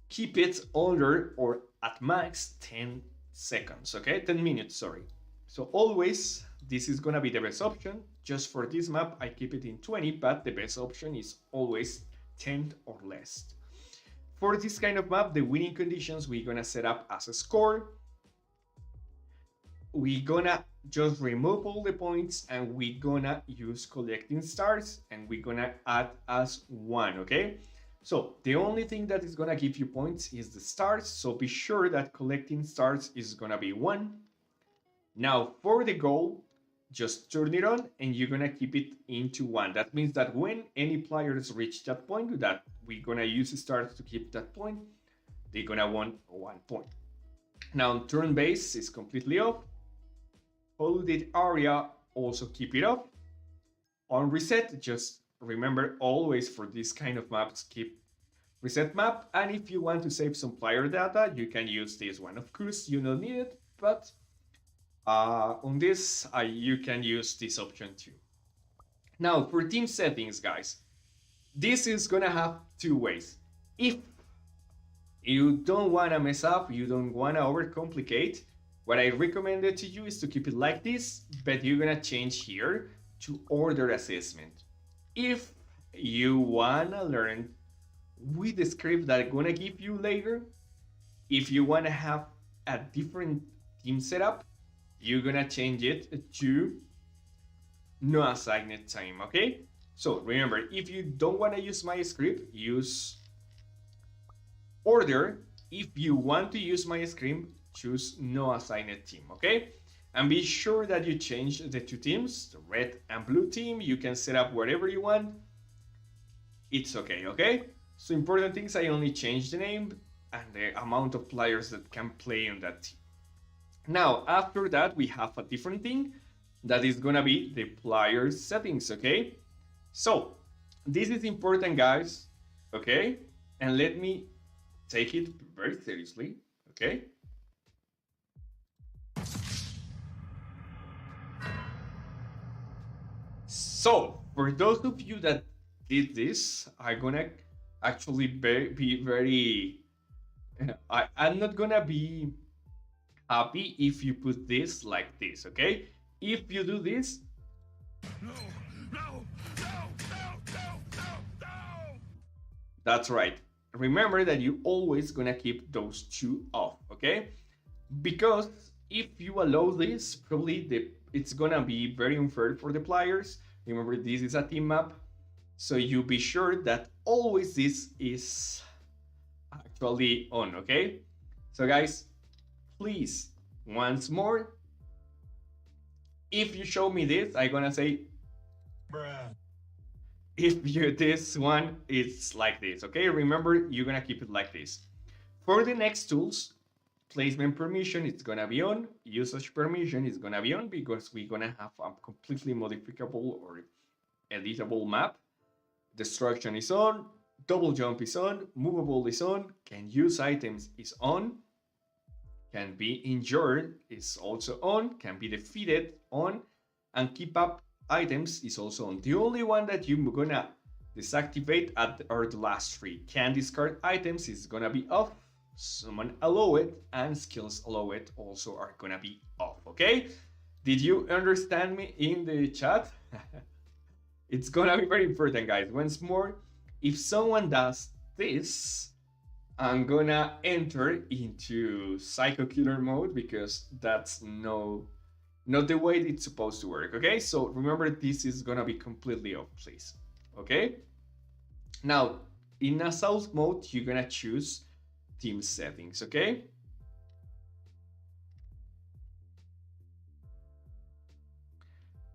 keep it under or at max 10 seconds, okay? 10 minutes, sorry. So always, this is gonna be the best option. Just for this map, I keep it in 20, but the best option is always 10 or less. For this kind of map, the winning conditions we're gonna set up as a score. We're gonna just remove all the points and we're gonna use collecting stars and we're gonna add as 1, okay? So the only thing that is gonna give you points is the stars, so be sure that collecting stars is gonna be 1. Now for the goal, just turn it on and you're gonna keep it into 1. That means that when any players reach that point, that we're gonna use stars to keep that point, they're gonna want 1 point. Now turn base is completely off. Folded area, also keep it off. On reset, just remember always for this kind of maps, keep reset map. And if you want to save some player data, you can use this one. Of course, you don't need it, but on this, you can use this option too. Now, for team settings, guys, this is gonna have 2 ways. If You don't want to mess up, you don't want to overcomplicate. What I recommended to you is to keep it like this, but you're gonna change here to order assessment. If you wanna learn with the script that I'm gonna give you later, if you wanna have a different team setup, you're gonna change it to no assigned time, okay? So remember, if you don't wanna use my script, use order. If you want to use my script, choose no assigned team, okay? And be sure that you change the two teams, the red and blue team. You can set up whatever you want. It's okay, okay? So important things, I only change the name and the amount of players that can play on that team. Now, after that, we have a different thing that is gonna be the player settings, okay? So, this is important, guys, okay? And let me take it very seriously, okay? So, for those of you that did this, I'm gonna actually be very. I'm not gonna be happy if you put this like this, okay? If you do this, no, no, no, no, no, no, no. That's right. Remember that you always gonna keep those two off, okay? Because if you allow this, probably it's gonna be very unfair for the players. Remember, this is a team map, so you be sure that always this is actually on, okay? So guys, please, once more, if you show me this, I'm gonna say, bruh. If you this one, it's like this, okay? Remember, you're gonna keep it like this. For the next tools, placement permission is gonna be on, usage permission is gonna be on because we're gonna have a completely modificable or editable map. Destruction is on, double jump is on, movable is on, can use items is on, can be injured is also on, can be defeated on, and keep up items is also on. The only one that you're gonna deactivate are the last three. Can discard items is gonna be off, summon allow it, and skills allow it also are gonna be off, okay? Did you understand me in the chat? It's gonna be very important, guys. Once more, if someone does this, I'm gonna enter into psycho killer mode because that's not the way it's supposed to work, okay? So remember, this is gonna be completely off, please, okay? Now, in assault mode, you're gonna choose team settings, okay?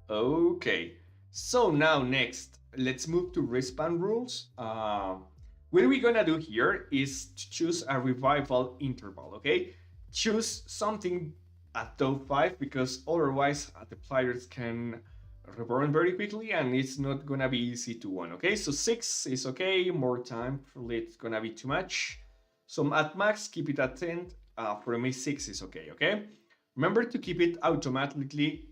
Okay, so now next, let's move to respawn rules. What we're gonna do here is to choose a revival interval, okay? Choose something at top 5 because otherwise the players can reborn very quickly and it's not gonna be easy to win, okay? So 6 is okay, more time, probably it's gonna be too much. So at max, keep it at 10. For me, 6 is okay, okay? Remember to keep it automatically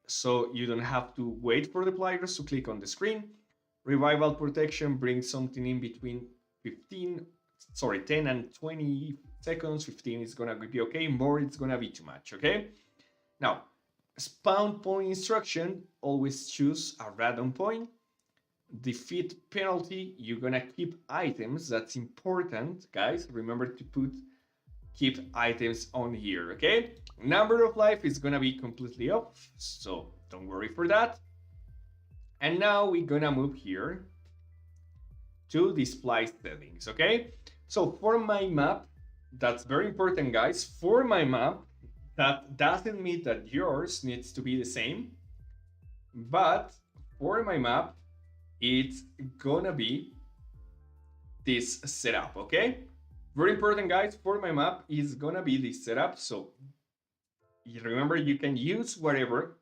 so you don't have to wait for the players to click on the screen. Revival protection brings something in between 10 and 20 seconds. 15 is gonna be okay, more it's gonna be too much, okay? Now, spawn point instruction, always choose a random point. Defeat penalty, you're gonna keep items, that's important, guys. Remember to keep items on here, okay? Number of life is gonna be completely off, so don't worry for that. And now we're gonna move here to display settings, okay? So for my map, that's very important, guys. For my map, that doesn't mean that yours needs to be the same, but for my map, it's gonna be this setup, okay? Very important, guys. For my map, is gonna be this setup. So remember, you can use whatever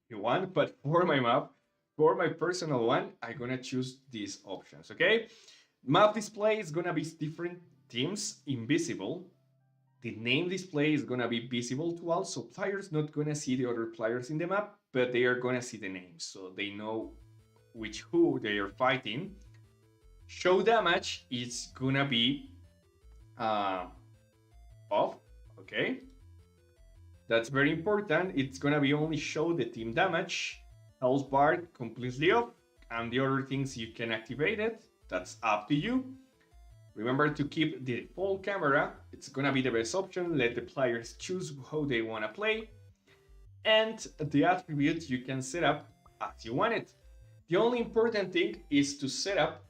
you want, but for my map, for my personal one, I'm gonna choose these options, okay? Map display is gonna be different teams, invisible. The name display is gonna be visible to all, so players not gonna see the other players in the map, but they are gonna see the names, so they know who they are fighting. Show damage is gonna be uh, off. Okay, that's very important. It's gonna be only show the team damage, health bar completely off, and the other things you can activate it. That's up to you. Remember to keep the default camera. It's gonna be the best option. Let the players choose how they wanna play. And the attributes you can set up as you want it. The only important thing is to set up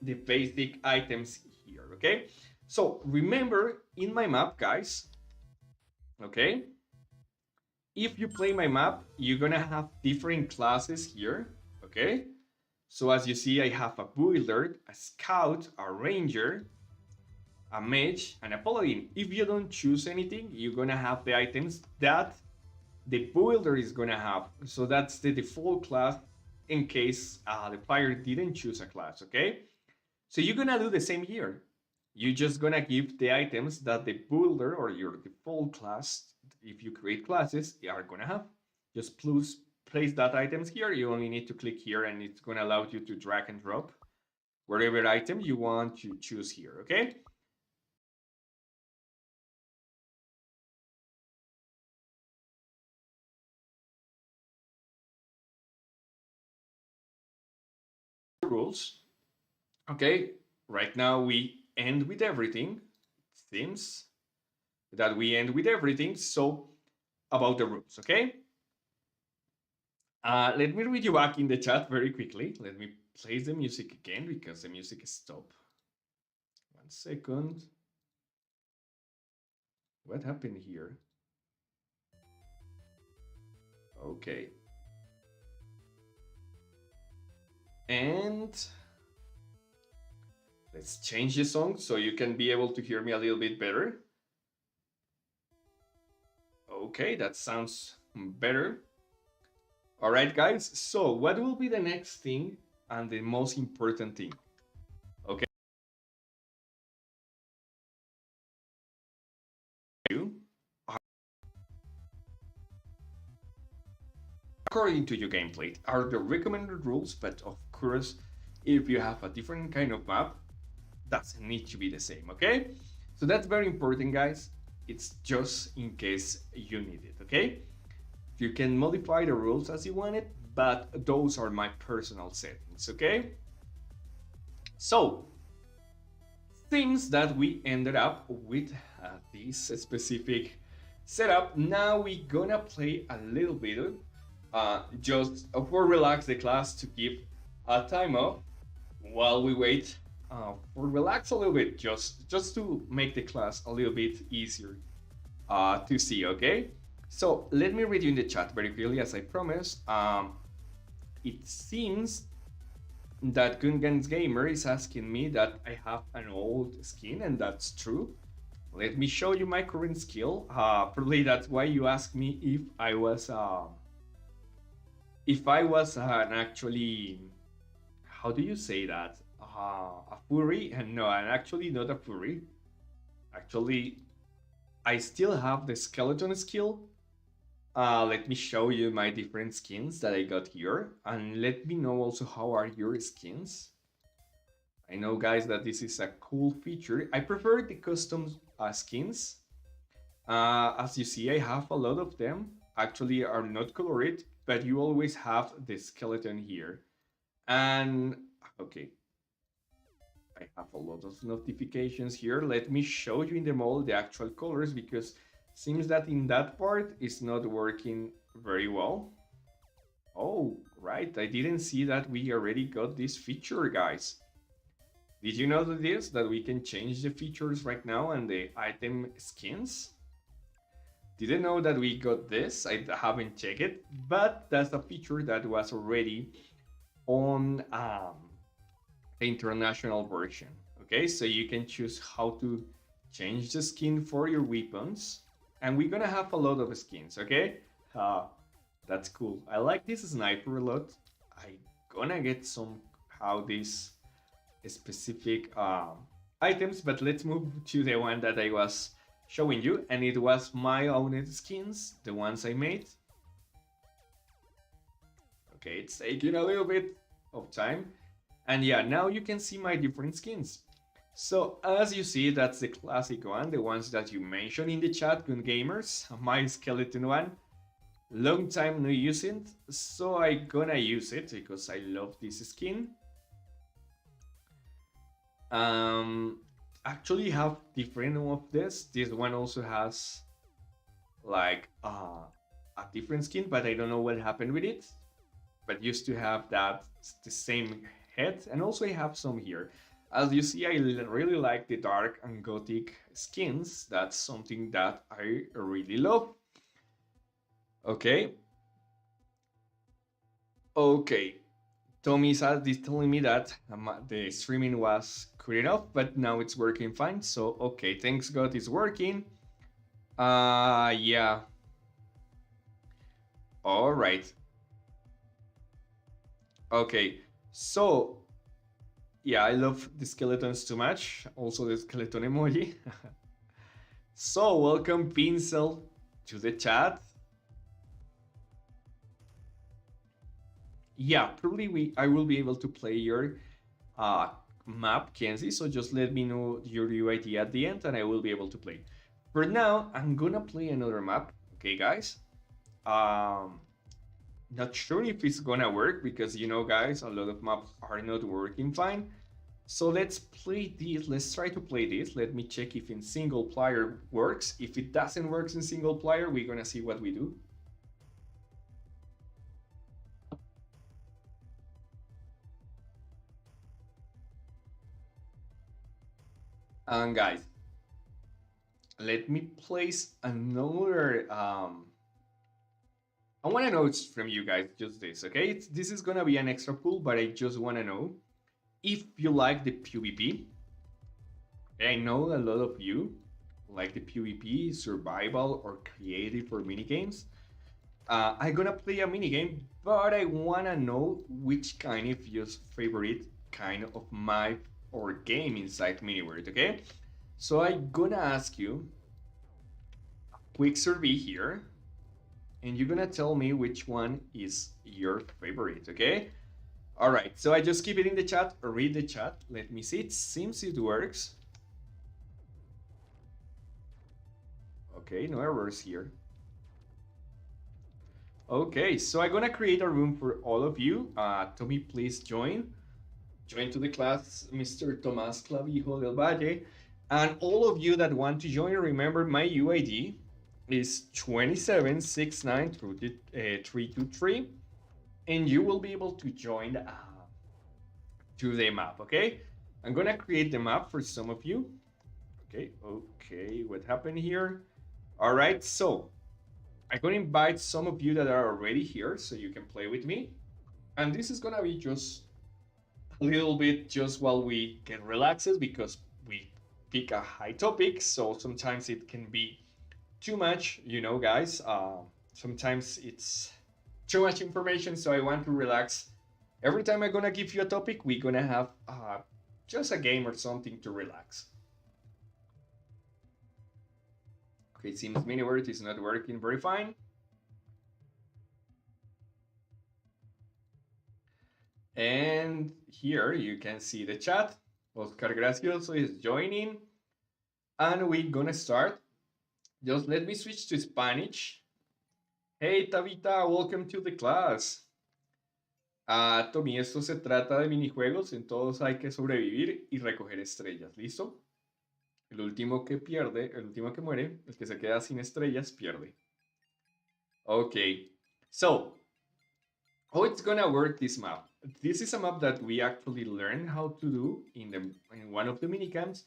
the basic items here, okay? So remember in my map, guys, okay? If you play my map, you're gonna have different classes here, okay? So as you see, I have a builder, a scout, a ranger, a mage, and a paladin. If you don't choose anything, you're gonna have the items that the builder is gonna have. So that's the default class in case the player didn't choose a class, okay? So you're gonna do the same here. You're just gonna give the items that the builder or your default class, if you create classes, are gonna have. Just place that items here. You only need to click here and it's gonna allow you to drag and drop whatever item you want to choose here, okay? Rules. Okay, right now we end with everything. It seems that we end with everything. So about the rules, okay? Let me read you back in the chat very quickly. Let me play the music again because the music stopped. 1 second. What happened here? Okay. And let's change the song so you can be able to hear me a little bit better. Okay, that sounds better. All right, guys. So what will be the next thing and the most important thing? Okay. According to your gameplay are the recommended rules, but of course, if you have a different kind of map, doesn't need to be the same, okay? So that's very important, guys. It's just in case you need it, okay? You can modify the rules as you want it, but those are my personal settings, okay? So, seems that we ended up with this specific setup. Now we're gonna play a little bit just for relax the class to keep a time off while we wait for relax a little bit, just to make the class a little bit easier to see, okay? So let me read you in the chat very clearly as I promised. It seems that Gungans Gamer is asking me that I have an old skin, and that's true. Let me show you my current skill. Probably that's why you asked me if I was an actually, how do you say that? A furry? No, I'm actually not a furry. Actually, I still have the skeleton skill. Let me show you my different skins that I got here. And let me know also how are your skins. I know, guys, that this is a cool feature. I prefer the custom skins. As you see, I have a lot of them. Actually, are not colored, but you always have the skeleton here. And okay, I have a lot of notifications here. Let me show you in the model the actual colors because seems that in that part is not working very well. Oh, right. I didn't see that we already got this feature, guys. Did you know this? That we can change the features right now and the item skins? Didn't know that we got this. I haven't checked it, but that's a feature that was already on the international version. Okay, so you can choose how to change the skin for your weapons, and we're gonna have a lot of skins. Okay, that's cool. I like this sniper a lot. I gonna get somehow these specific items, but let's move to the one that I was showing you, and it was my own skins, the ones I made. Okay, it's taking a little bit of time. And yeah, now you can see my different skins. So as you see, that's the classic one, the ones that you mentioned in the chat, Gun Gamers, my skeleton one. Long time no using, so I gonna use it because I love this skin. Um, actually have different of this. This one also has like a different skin, but I don't know what happened with it. But used to have that the same head, and also I have some here. As you see, I really like the dark and gothic skins. That's something that I really love. Okay. Okay. Tommy is telling me that the streaming was cut off, but now it's working fine. So, okay, thanks God it's working. Yeah. All right. Okay. So, yeah, I love the skeletons too much. Also the skeleton emoji. So, welcome Pincel to the chat. Yeah, probably I will be able to play your map, Kenzie. So just let me know your UID at the end and I will be able to play. For now, I'm gonna play another map. Okay, guys. Not sure if it's gonna work because you know, guys, a lot of maps are not working fine. So let's play this. Let's try to play this. Let me check if in single player works. If it doesn't work in single player, we're gonna see what we do. And guys, let me place another. I want to know from you guys just this, okay? This is gonna be an extra pool, but I just want to know if you like the PvP. I know a lot of you like the PvP, survival, or creative or minigames. I'm gonna play a minigame, but I wanna know which kind of your favorite kind of map or game inside Miniworld, okay? So I'm gonna ask you a quick survey here, and you're gonna tell me which one is your favorite, okay? All right, so I just keep it in the chat, read the chat. Let me see, it seems it works. Okay, no errors here. Okay, so I'm gonna create a room for all of you. Tommy, please join. Join to the class, Mr. Tomás Clavijo del Valle. And all of you that want to join, remember my UID is 2769323, and you will be able to join to the map, okay? I'm gonna create the map for some of you. Okay, what happened here? All right, so I'm gonna invite some of you that are already here so you can play with me. And this is gonna be just a little bit just while we get relaxed because we pick a high topic. So sometimes it can be too much, you know, guys. Sometimes it's too much information. So I want to relax. Every time I'm gonna give you a topic, we're gonna have just a game or something to relax. Okay, it seems Miniword is not working very fine. And here you can see the chat. Oscar Gracioso is joining. And we're gonna start. Just let me switch to Spanish. Hey Tabita, welcome to the class. Tommy, esto se trata de minijuegos, en todos hay que sobrevivir y recoger estrellas, ¿listo? El último que pierde, el último que muere, el que se queda sin estrellas, pierde. Okay, so how it's gonna work this map? This is a map that we actually learned how to do in one of the minicamps,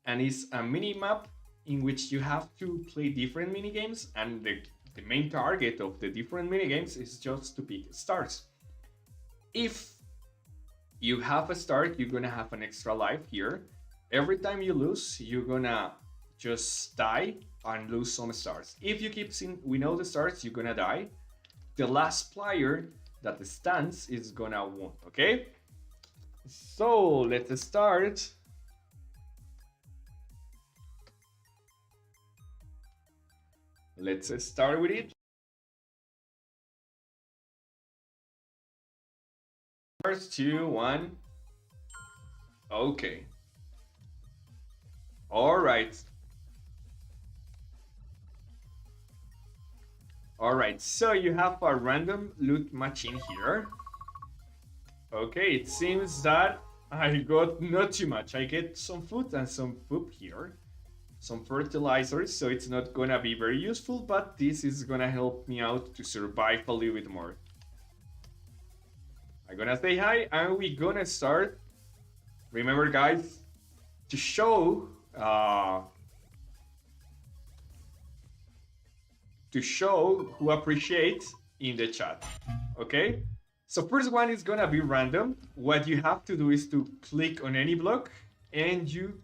and it's a mini map in which you have to play different minigames, and the main target of the different minigames is just to pick stars. If you have a star, you're gonna have an extra life here. Every time you lose, you're gonna just die and lose some stars. If you keep seeing, we know the stars, you're gonna die. The last player that stands is gonna win, okay? So let's start. Let's start with it. 2, 1. Okay. All right. All right, so you have a random loot machine here. Okay, it seems that I got not too much. I get some food and some poop here, some fertilizers, so it's not gonna be very useful, but this is gonna help me out to survive a little bit more. I'm gonna say hi and we're gonna start. Remember, guys, to show who appreciates in the chat. Okay, so first one is gonna be random. What you have to do is to click on any block and you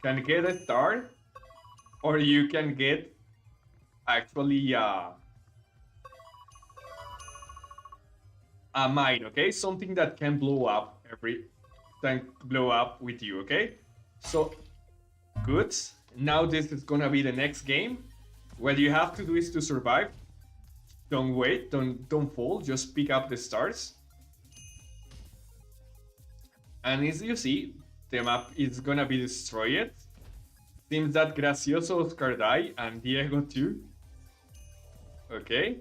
can get a star, or you can get actually a mine. Okay, something that can blow up with you. Okay, so good. Now this is gonna be the next game. What you have to do is to survive. Don't wait, don't fall, just pick up the stars. And as you see, the map is gonna be destroyed. Seems that Gracioso Oscar die and Diego too. Okay.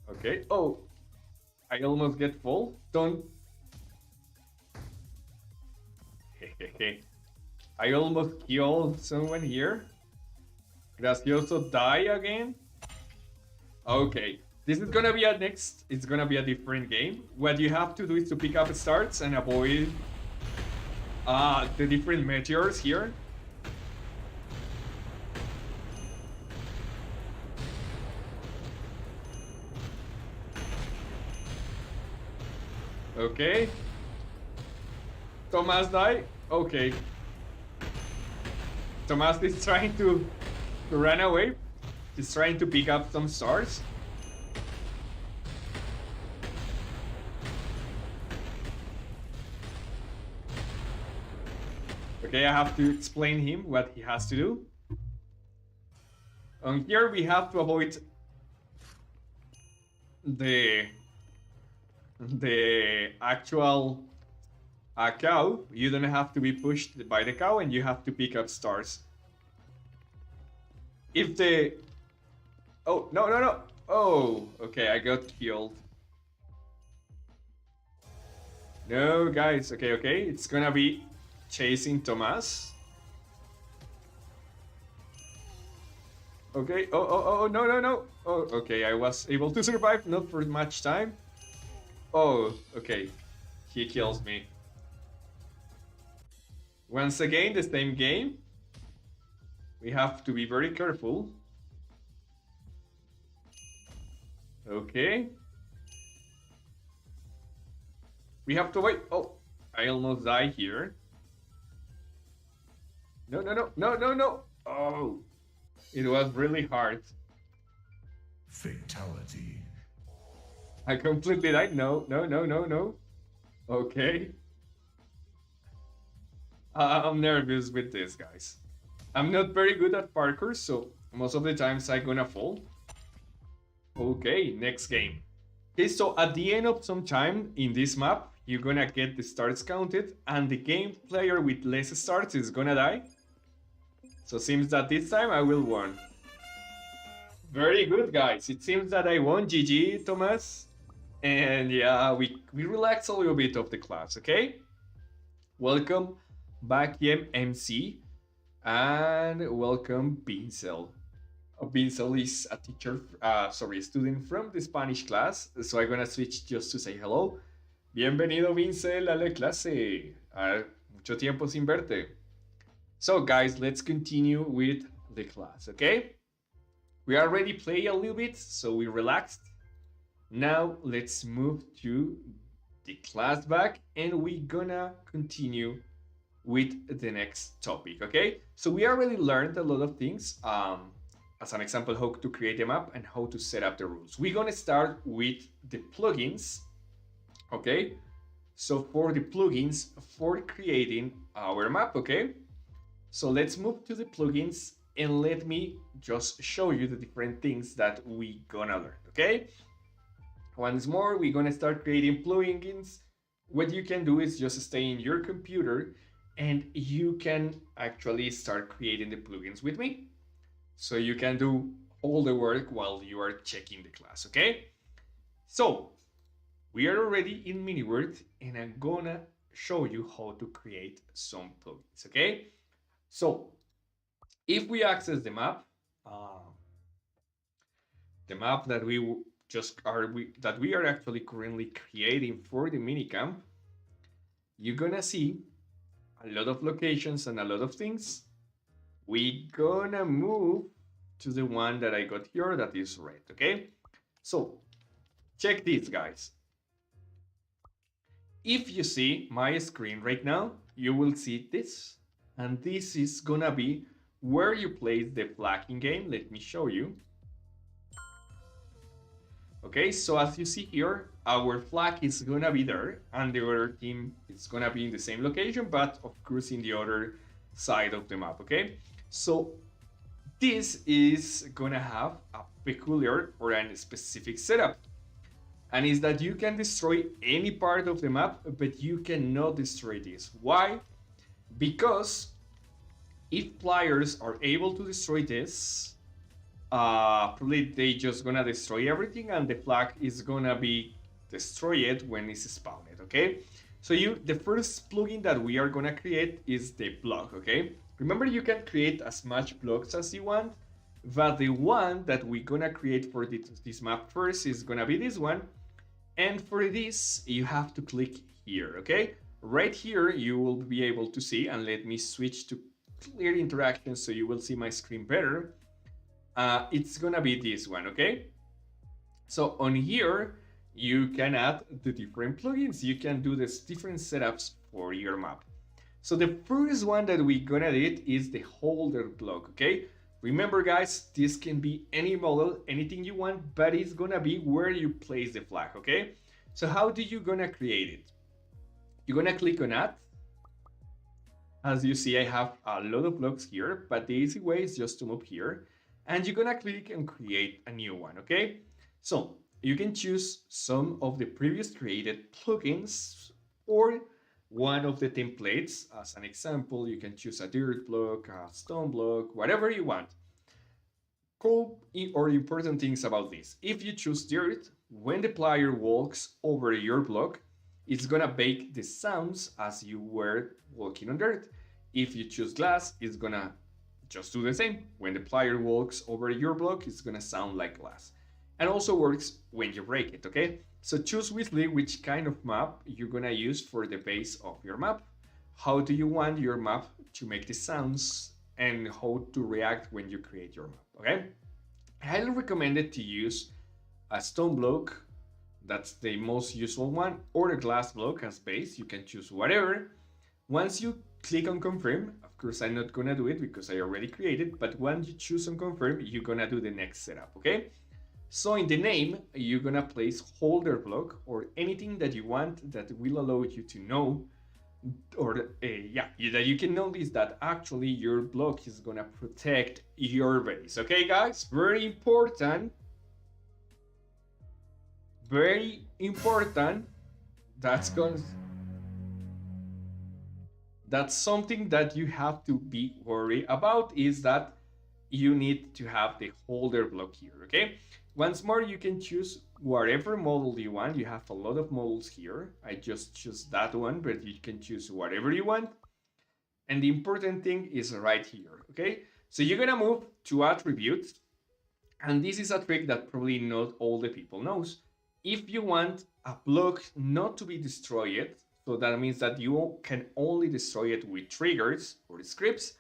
Okay. Oh, I almost get full. Don't. I almost killed someone here. Gracioso die again. Okay. This is gonna be it's gonna be a different game. What you have to do is to pick up stars and avoid the different meteors here. Okay. Thomas die. Okay. Thomas is trying to run away. He's trying to pick up some stars. Okay, I have to explain him what he has to do. On here we have to avoid the actual cow. You don't have to be pushed by the cow and you have to pick up stars. If the... Oh, no. Oh, okay, I got killed. No, guys, okay. It's gonna be chasing Thomas. Okay, oh, no. Oh, okay, I was able to survive, not for much time. Oh, okay, he kills me. Once again, the same game. We have to be very careful. Okay. We have to wait. Oh, I almost died here. No. Oh, it was really hard. Fatality. I completely died. No. Okay. I'm nervous with this, guys. I'm not very good at parkour, so most of the times I'm gonna fall. Okay, next game. Okay, so at the end of some time in this map, you're gonna get the stars counted, and the game player with less stars is gonna die. So seems that this time I will win. Very good, guys. It seems that I won. GG, Thomas. And yeah, we relax a little bit of the class, okay? Welcome back, MC, and welcome, Pincel. Pincel is a student from the Spanish class, so I'm gonna switch just to say hello. Bienvenido, Pincel, a la clase. Mucho tiempo sin verte. So, guys, let's continue with the class, okay? We already played a little bit, so we relaxed. Now, let's move to the class back, and we're gonna continue with the next topic, okay? So we already learned a lot of things. As an example, how to create a map and how to set up the rules. We're gonna start with the plugins, okay? So for the plugins for creating our map, okay? So let's move to the plugins and let me just show you the different things that we gonna learn, okay? Once more, we're gonna start creating plugins what you can do is just stay in your computer and you can actually start creating the plugins with me. So you can do all the work while you are checking the class, okay? So we are already in MiniWord and I'm gonna show you how to create some plugins, okay? So if we access the map that we are actually currently creating for the minicamp, you're gonna see a lot of locations and a lot of things. We gonna move to the one that I got here that is red, okay? So check this, guys. If you see my screen right now, you will see this, and this is gonna be where you place the flag in game. Let me show you. Okay, so as you see here, our flag is gonna be there, and the other team is gonna be in the same location, but of course in the other side of the map, okay? So this is gonna have a peculiar or a specific setup. And is that you can destroy any part of the map, but you cannot destroy this. Why? Because if players are able to destroy this, probably they just gonna destroy everything and the flag is gonna be destroyed when it's spawned, okay? So the first plugin that we are gonna create is the block, okay? Remember, you can create as much blocks as you want, but the one that we're gonna create for this map first is gonna be this one. And for this, you have to click here, okay? Right here, you will be able to see, and let me switch to clear interaction so you will see my screen better. It's gonna be this one, okay? So on here, you can add the different plugins. You can do this different setups for your map. So the first one that we're gonna do is the holder block, okay? Remember, guys, this can be any model, anything you want, but it's gonna be where you place the flag, okay? So how do you gonna create it? You're gonna click on add. As you see, I have a lot of blocks here, but the easy way is just to move here. And you're gonna click and create a new one, okay? So you can choose some of the previous created plugins or one of the templates. As an example, you can choose a dirt block, a stone block, whatever you want. Cool or important things about this. If you choose dirt, when the player walks over your block, it's gonna make the sounds as you were walking on dirt. If you choose glass, it's gonna just do the same. When the player walks over your block, it's gonna sound like glass. And also works when you break it, okay? So choose wisely which kind of map you're gonna use for the base of your map. How do you want your map to make the sounds and how to react when you create your map, okay? I highly recommend it to use a stone block, that's the most useful one, or a glass block as base. You can choose whatever. Once you click on confirm, of course I'm not gonna do it because I already created, but once you choose on confirm, you're gonna do the next setup, okay? So in the name, you're gonna place holder block or anything that you want that will allow you to know, or that you can notice that actually your block is gonna protect your base. Okay, guys, very important. Very important. That's something that you have to be worried about, is that you need to have the holder block here, okay? Once more, you can choose whatever model you want. You have a lot of models here. I just choose that one, but you can choose whatever you want. And the important thing is right here, okay? So you're gonna move to attributes. And this is a trick that probably not all the people knows. If you want a block not to be destroyed, so that means that you can only destroy it with triggers or scripts,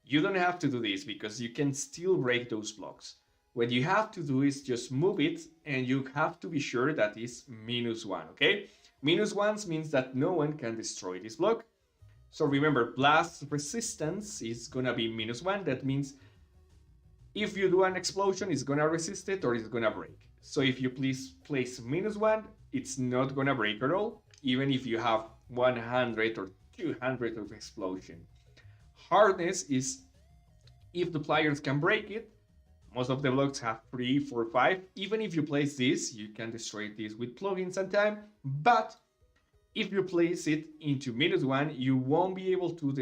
you don't have to do this because you can still break those blocks. What you have to do is just move it, and you have to be sure that it's -1, okay? -1 means that no one can destroy this block. So remember, blast resistance is gonna be -1. That means if you do an explosion, it's gonna resist it or it's gonna break. So if you please place -1, it's not gonna break at all, even if you have 100 or 200 of explosion. Hardness is if the players can break it. Most of the blocks have 3, 4, 5. Even if you place this, you can destroy this with plugins and time. But If you place it into -1, you won't be able to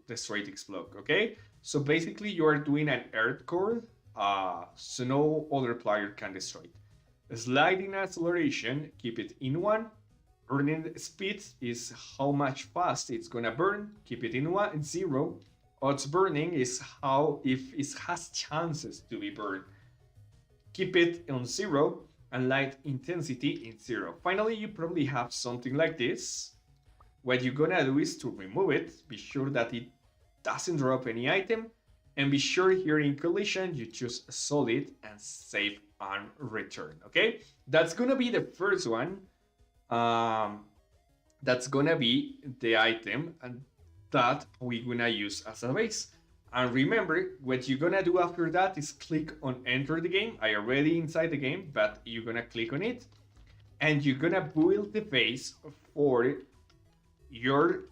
destroy this block, okay? So basically you are doing an earth core, so no other player can destroy it. Sliding acceleration, keep it in 1. Burning speed is how much fast it's gonna burn, keep it in 0. Odds burning is how if it has chances to be burned, keep it on 0, and light intensity in 0. Finally, you probably have something like this. What you're gonna do is to remove it, be sure that it doesn't drop any item, and be sure here in collision you choose solid and save and return, okay? That's gonna be the first one. That's gonna be the item and that we're gonna use as a base. And remember, what you're gonna do after that is click on enter the game. I already inside the game, but you're gonna click on it, and you're gonna build the base for your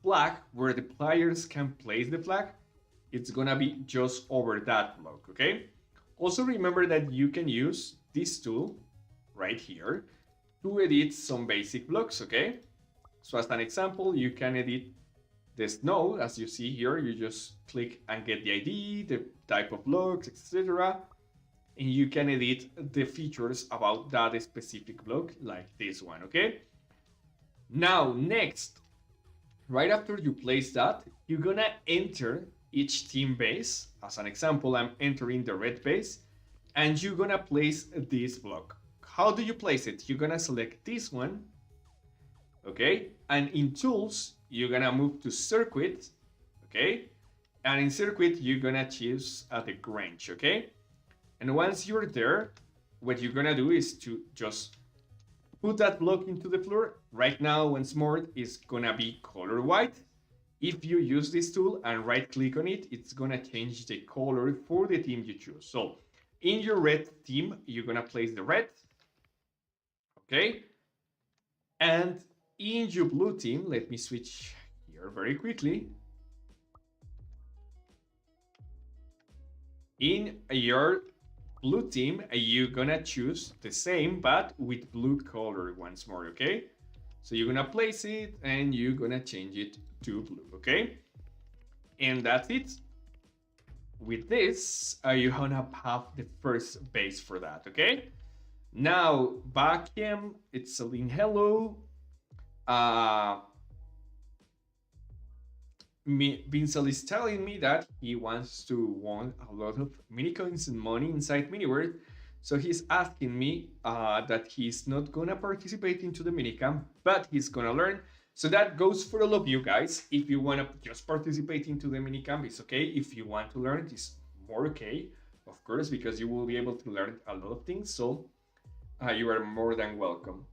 flag where the players can place the flag. It's gonna be just over that block, okay? Also remember that you can use this tool right here to edit some basic blocks, okay? So as an example, you can edit the snow, as you see here. You just click and get the ID, the type of blocks, etc. And you can edit the features about that specific block, like this one, okay? Now, next, right after you place that, you're gonna enter each team base. As an example, I'm entering the red base, and you're gonna place this block. How do you place it? You're gonna select this one, okay? And in tools, you're gonna move to circuit, okay? And in circuit, you're gonna choose the Grange, okay? And once you're there, what you're gonna do is to just put that block into the floor. Right now, once more, it's gonna be color white. If you use this tool and right click on it, it's gonna change the color for the team you choose. So in your red team, you're gonna place the red, okay? And in your blue team, let me switch here very quickly. In your blue team, you're gonna choose the same, but with blue color once more, okay? So you're gonna place it and you're gonna change it to blue, okay? And that's it. With this, you're gonna have the first base for that, okay? Now, Bakiem, it's Celine, hello. Vincel is telling me that he wants to win a lot of mini coins and money inside Miniworld. So he's asking me that he's not gonna participate into the minicamp, but he's gonna learn. So that goes for all of you guys. If you wanna just participate into the minicamp, it's okay. If you want to learn, it's more okay, of course, because you will be able to learn a lot of things. So you are more than welcome.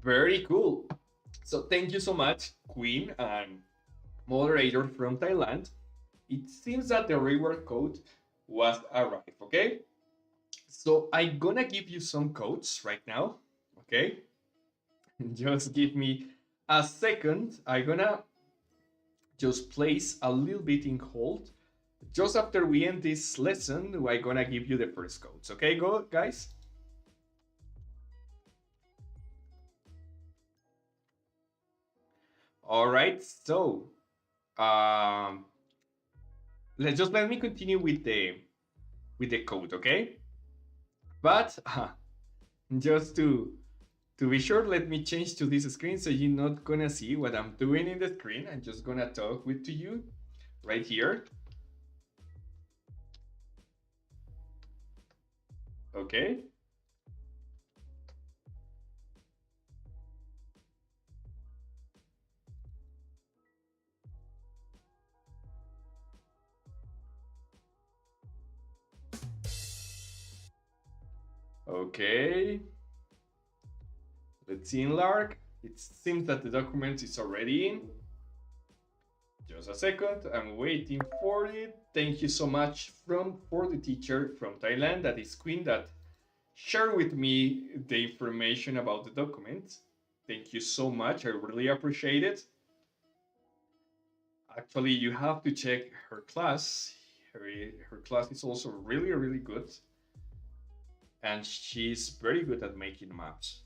Very cool. So thank you so much, Queen and moderator from Thailand. It seems that the reward code was arrived, okay? So I'm gonna give you some codes right now, okay? Just give me a second. I'm gonna just place a little bit in hold. Just after we end this lesson, I'm gonna give you the first codes, okay, go guys? All right, so let me continue with the code, okay? But just to be sure, let me change to this screen so you're not gonna see what I'm doing in the screen. I'm just gonna talk to you right here. Okay. Okay. Let's see in Lark. It seems that the document is already in. Just a second, I'm waiting for it. Thank you so much for the teacher from Thailand, that is Queen, that shared with me the information about the document. Thank you so much, I really appreciate it. Actually, you have to check her class. Her class is also really, really good. And she's very good at making maps.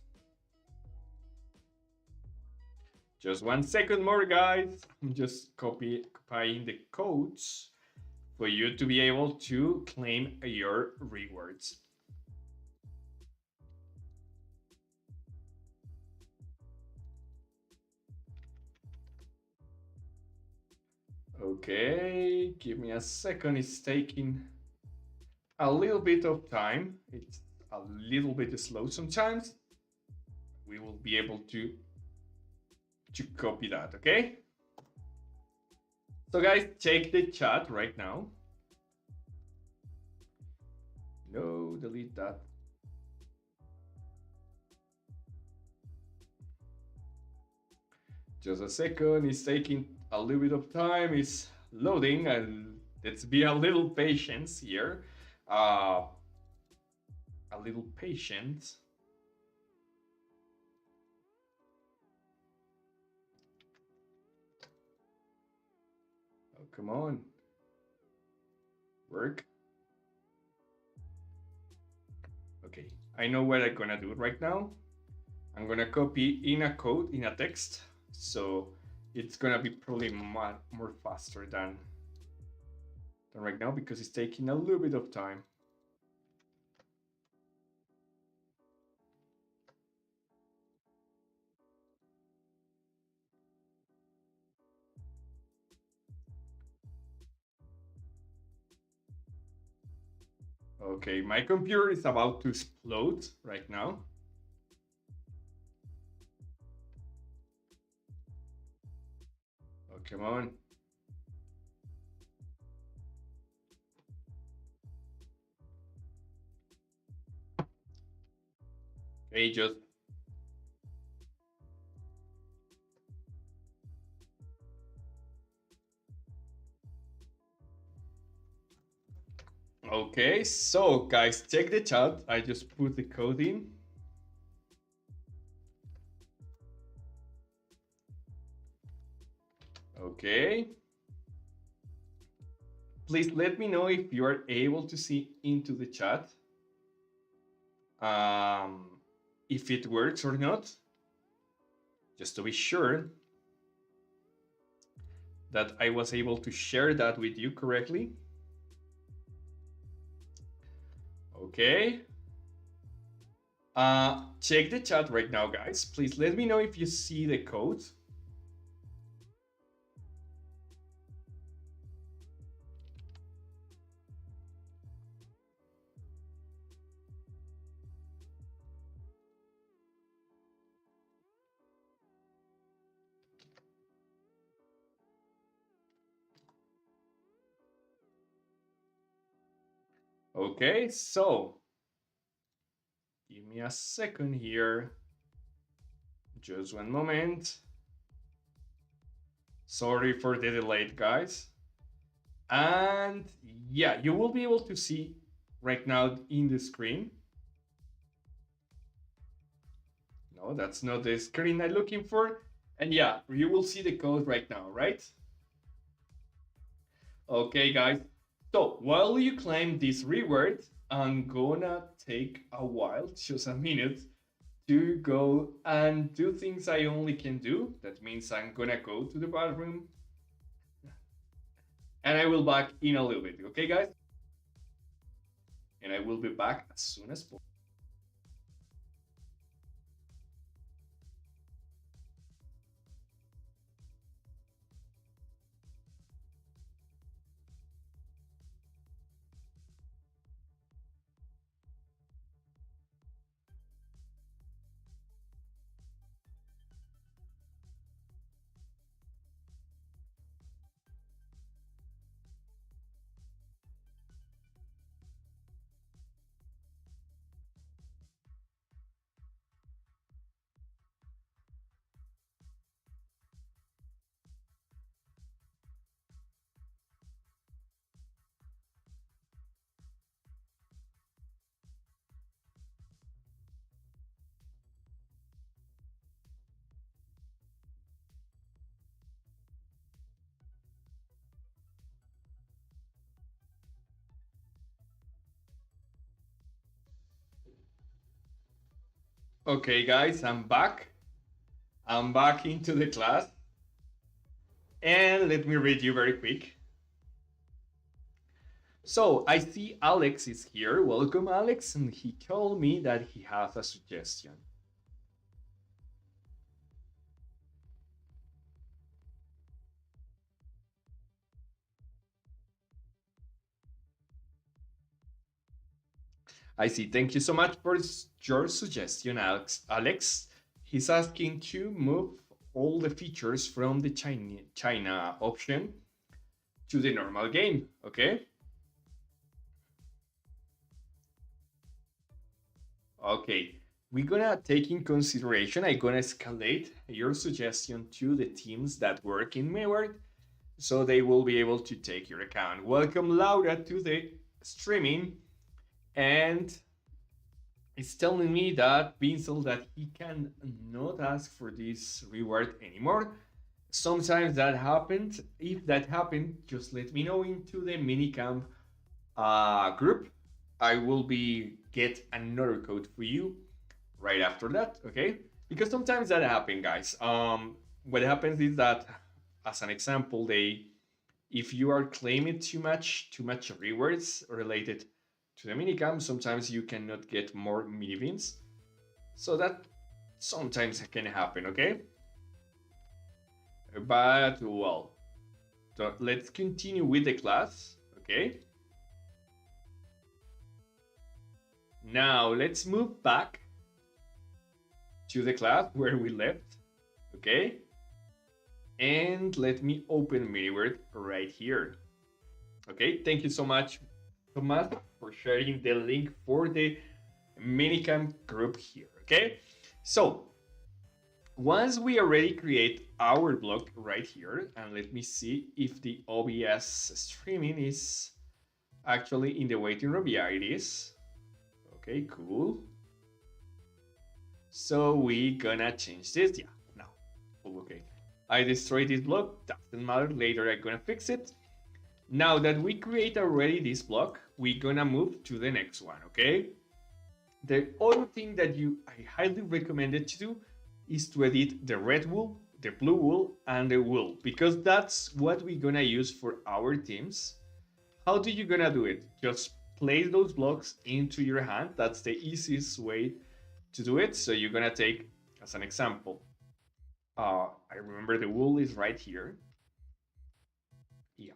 Just 1 second more, guys. I'm just copying the codes for you to be able to claim your rewards. Okay, give me a second. It's taking a little bit of time. It's a little bit slow sometimes. We will be able to copy that, okay? So guys, check the chat right now. No, delete that. Just a second, it's taking a little bit of time, it's loading, and let's be a little patient here. A little patient. Oh, come on. Work. Okay, I know what I'm gonna do right now. I'm gonna copy in a code, in a text, so it's gonna be probably more faster than right now because it's taking a little bit of time. Okay, my computer is about to explode right now. Oh, come on. Okay, just okay. So guys, check the chat. I just put the code in. Okay. Please let me know if you are able to see into the chat. If it works or not. Just to be sure that I was able to share that with you correctly. Okay. Check the chat right now, guys. Please let me know if you see the code. Okay, so give me a second here. Just one moment. Sorry for the delay, guys. And yeah, you will be able to see right now in the screen. No, that's not the screen I'm looking for. And yeah, you will see the code right now, right? Okay, guys. So while you claim this reward, I'm gonna take a while, just a minute, to go and do things I only can do. That means I'm gonna go to the bathroom and I will back in a little bit. Okay, guys? And I will be back as soon as possible. Okay, guys, I'm back. I'm back into the class. And let me read you very quick. So I see Alex is here. Welcome, Alex. And he told me that he has a suggestion. I see. Thank you so much for your suggestion, Alex. Alex, he's asking to move all the features from the China option to the normal game. Okay. Okay. We're gonna take in consideration. I'm gonna escalate your suggestion to the teams that work in Mayward, so they will be able to take your account. Welcome, Laura, to the streaming, and it's telling me that Pinsel that he can not ask for this reward anymore. Sometimes that happened. If that happened, just let me know into the minicamp group. I will be get another code for you right after that, okay? Because sometimes that happens, guys. What happens is that, as an example, if you are claiming too much rewards related to the minicamp, sometimes you cannot get more mini beans. So that sometimes can happen, okay? But well, so let's continue with the class, okay? Now let's move back to the class where we left, okay? And let me open Miniword right here. Okay, thank you so much, Thomas, for sharing the link for the minicamp group here, okay? So, once we already create our block right here, and let me see if the OBS streaming is actually in the waiting room. Yeah, it is. Okay, cool. So we gonna change this. Yeah, no, okay. I destroyed this block, doesn't matter, later I'm gonna fix it. Now that we create already this block, we're gonna move to the next one, okay? The other thing that I highly recommended to do is to edit the red wool, the blue wool, and the wool, because that's what we're gonna use for our teams. How do you gonna do it? Just place those blocks into your hand. That's the easiest way to do it. So you're gonna take, as an example, I remember the wool is right here. Yeah.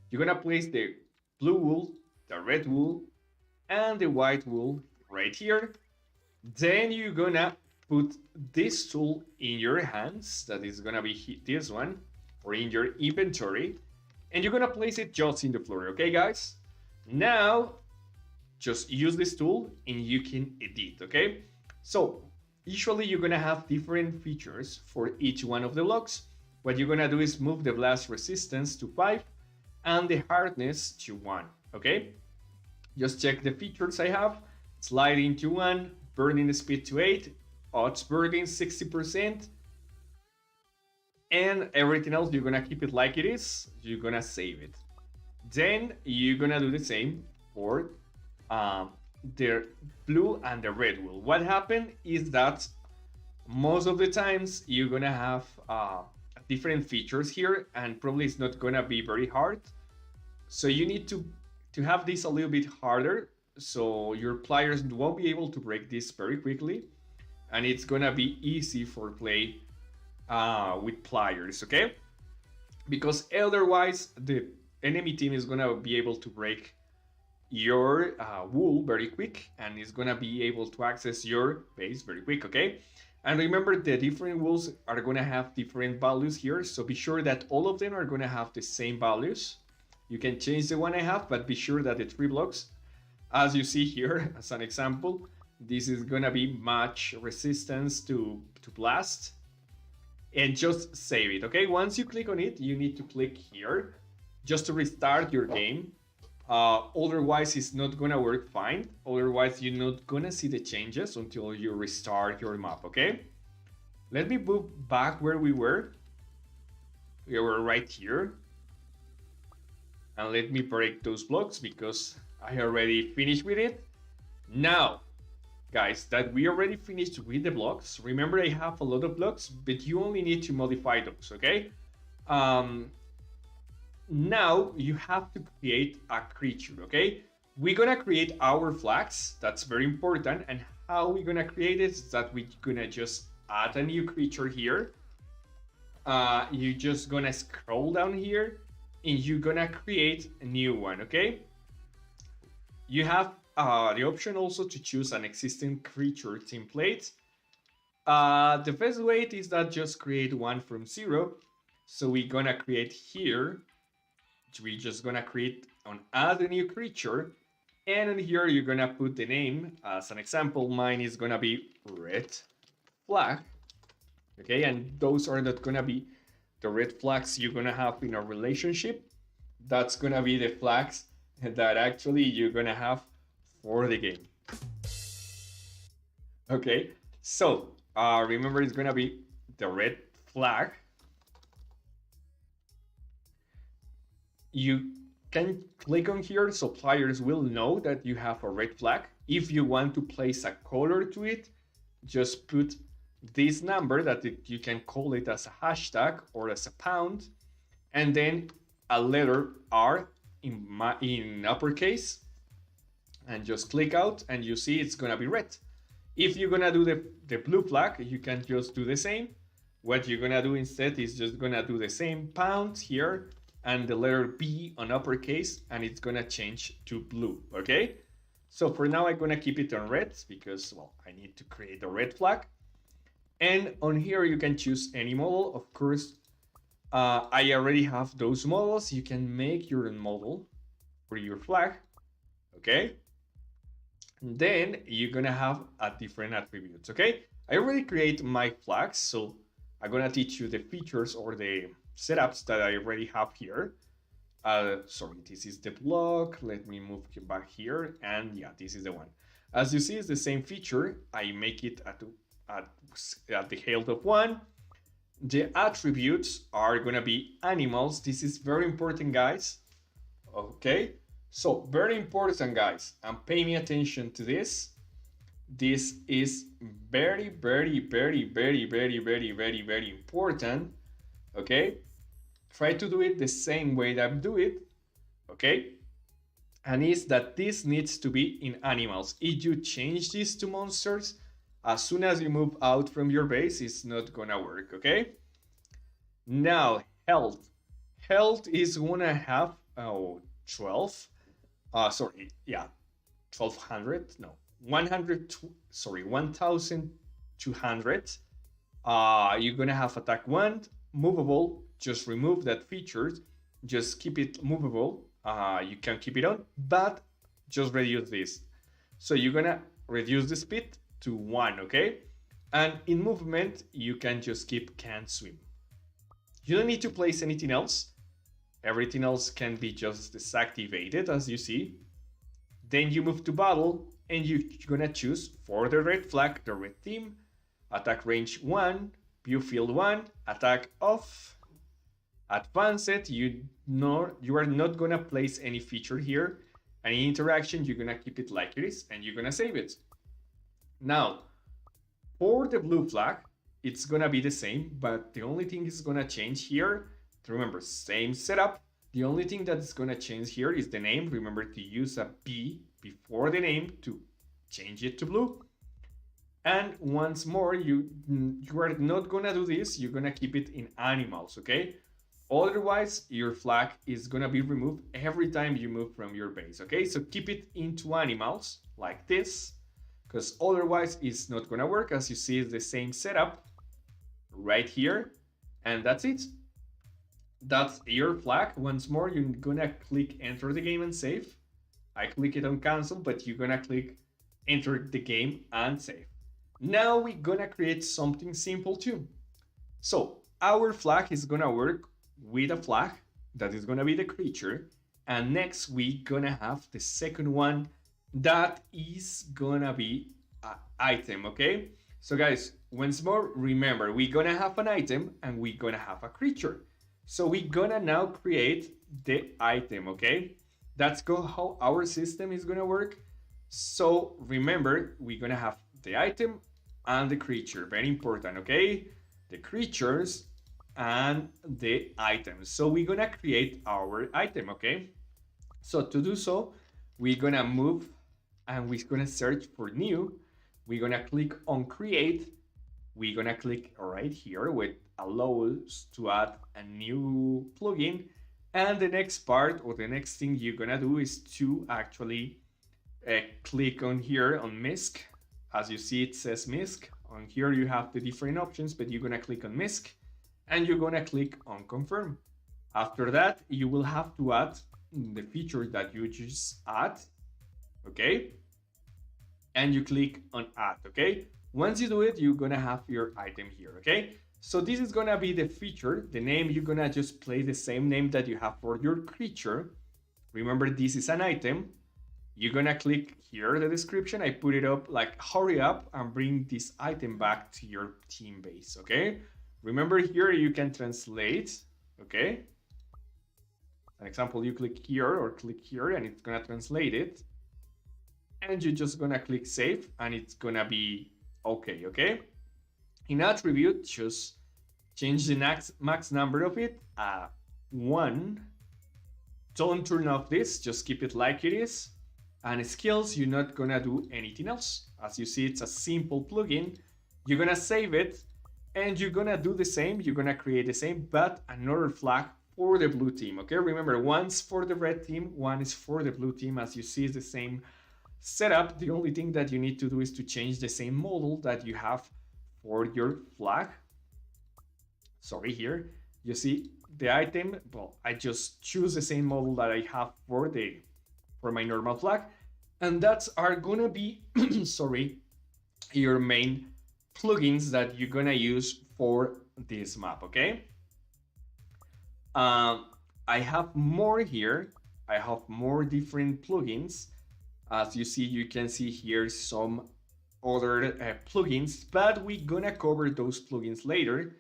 You're gonna place the blue wool, the red wool, and the white wool right here. Then you're gonna put this tool in your hands. That is gonna be this one, or in your inventory. And you're gonna place it just in the floor, okay, guys? Now, just use this tool and you can edit, okay? So, usually you're gonna have different features for each one of the blocks. What you're gonna do is move the blast resistance to 5 and the hardness to 1, okay? Just check the features I have. Sliding to 1, burning speed to 8, odds burning 60%, and everything else you're gonna keep it like it is. You're gonna save it. Then you're gonna do the same for the blue and the red wool. What happened is that most of the times you're gonna have different features here, and probably it's not gonna be very hard. So you need to have this a little bit harder, so your players won't be able to break this very quickly, and it's gonna be easy for play with players, okay? Because otherwise the enemy team is gonna be able to break your wool very quick, and is gonna be able to access your base very quick, okay? And remember, the different wools are gonna have different values here, so be sure that all of them are gonna have the same values. You can change the one I have, but be sure that the 3 blocks, as you see here, as an example, this is gonna be match resistance to blast. And just save it, okay? Once you click on it, you need to click here just to restart your game. Otherwise, it's not gonna work fine. Otherwise, you're not gonna see the changes until you restart your map, okay? Let me move back where we were. We were right here. And let me break those blocks because I already finished with it. Now, guys, that we already finished with the blocks. Remember, I have a lot of blocks, but you only need to modify those, okay? Um, Now you have to create a creature, okay? We're gonna create our flags, that's very important, and how we're gonna create it is that we're gonna just add a new creature here. You're just gonna scroll down here and you're gonna create a new one, okay? You have the option also to choose an existing creature template. The best way is that just create one from zero. So we're gonna create here, we're just gonna create on add a new creature, and in here you're gonna put the name. As an example, mine is gonna be red flag, okay? And those are not gonna be the red flags you're gonna have in a relationship. That's gonna be the flags that actually you're gonna have for the game. Okay, so remember, it's gonna be the red flag. You can click on here so players will know that you have a red flag. If you want to place a color to it, just put this number that you can call it as a hashtag or as a pound, and then a letter R in uppercase, and just click out and you see it's gonna be red. If you're gonna do the blue flag, you can just do the same. What you're gonna do instead is just gonna do the same pound here and the letter B on uppercase, and it's gonna change to blue, okay? So for now, I'm gonna keep it on red because, well, I need to create the red flag. And on here, you can choose any model. Of course, I already have those models. You can make your own model for your flag, okay? And then you're gonna have a different attributes, okay? I already create my flags, so I'm gonna teach you the features or the setups that I already have here. Sorry, this is the block. Let me move back here, and yeah, this is the one. As you see, it's the same feature. I make it at the height of 1. The attributes are gonna be animals. This is very important, guys. Okay, so very important, guys, and pay me attention to this. This is very, very, very, very, very, very, very, very important. Okay, try to do it the same way that I do it. Okay, and is that this needs to be in animals. If you change this to monsters, as soon as you move out from your base, it's not gonna work, okay? Now, health. Health is gonna have 12. Sorry, yeah, 1200. No, 100. Sorry, 1200. You're gonna have attack 1, movable. Just remove that feature. Just keep it movable. You can keep it on, but just reduce this. So you're gonna reduce the speed to 1, okay? And in movement, you can just keep can't swim. You don't need to place anything else. Everything else can be just deactivated, as you see. Then you move to battle, and you're gonna choose for the red flag, the red team, attack range 1, view field 1, attack off. Advanced, you are not gonna place any feature here. Any interaction, you're gonna keep it like it is, and you're gonna save it. Now, for the blue flag, it's gonna be the same, but the only thing is gonna change here. Remember, same setup. The only thing that's gonna change here is the name. Remember to use a B before the name to change it to blue. And once more, you are not gonna do this. You're gonna keep it in animals, okay? Otherwise, your flag is gonna be removed every time you move from your base, okay? So keep it into animals like this, because otherwise it's not gonna work. As you see, it's the same setup right here, and that's it. That's your flag. Once more, you're gonna click enter the game and save. I click it on cancel, but you're gonna click enter the game and save. Now we're gonna create something simple too. So our flag is gonna work with a flag that is gonna be the creature, and next we're gonna have the second one that is gonna be an item, okay? So guys, once more, remember, we're gonna have an item and we're gonna have a creature. So we're gonna now create the item, okay? That's how our system is gonna work. So remember, we're gonna have the item and the creature, very important, okay? The creatures and the items. So we're gonna create our item, okay? So to do so, we're gonna move and we're gonna search for new. We're gonna click on create. We're gonna click right here with allow us to add a new plugin. And the next part or the next thing you're gonna do is to actually click on here on MISC. As you see, it says MISC. On here you have the different options, but you're gonna click on MISC and you're gonna click on confirm. After that, you will have to add the feature that you just add, okay? And you click on add, okay? Once you do it, you're gonna have your item here, okay? So this is gonna be the feature. The name, you're gonna just play the same name that you have for your creature. Remember, this is an item. You're gonna click here, the description. I put it up like, hurry up and bring this item back to your team base, okay? Remember here, you can translate, okay? An example, you click here or click here and it's gonna translate it. And you're just gonna click save and it's gonna be okay, okay? In attribute, just change the max number of it, 1. Don't turn off this, just keep it like it is. And skills, you're not gonna do anything else. As you see, it's a simple plugin. You're gonna save it and you're gonna do the same. You're gonna create the same, but another flag for the blue team, okay? Remember, one's for the red team, one is for the blue team. As you see, it's the same setup. The only thing that you need to do is to change the same model that you have for your flag. Sorry, here, you see the item, well, I just choose the same model that I have for my normal flag, and that's are gonna be sorry, your main plugins that you're gonna use for this map, okay? I have more here. I have more different plugins. As you see, you can see here some other plugins, but we're gonna cover those plugins later.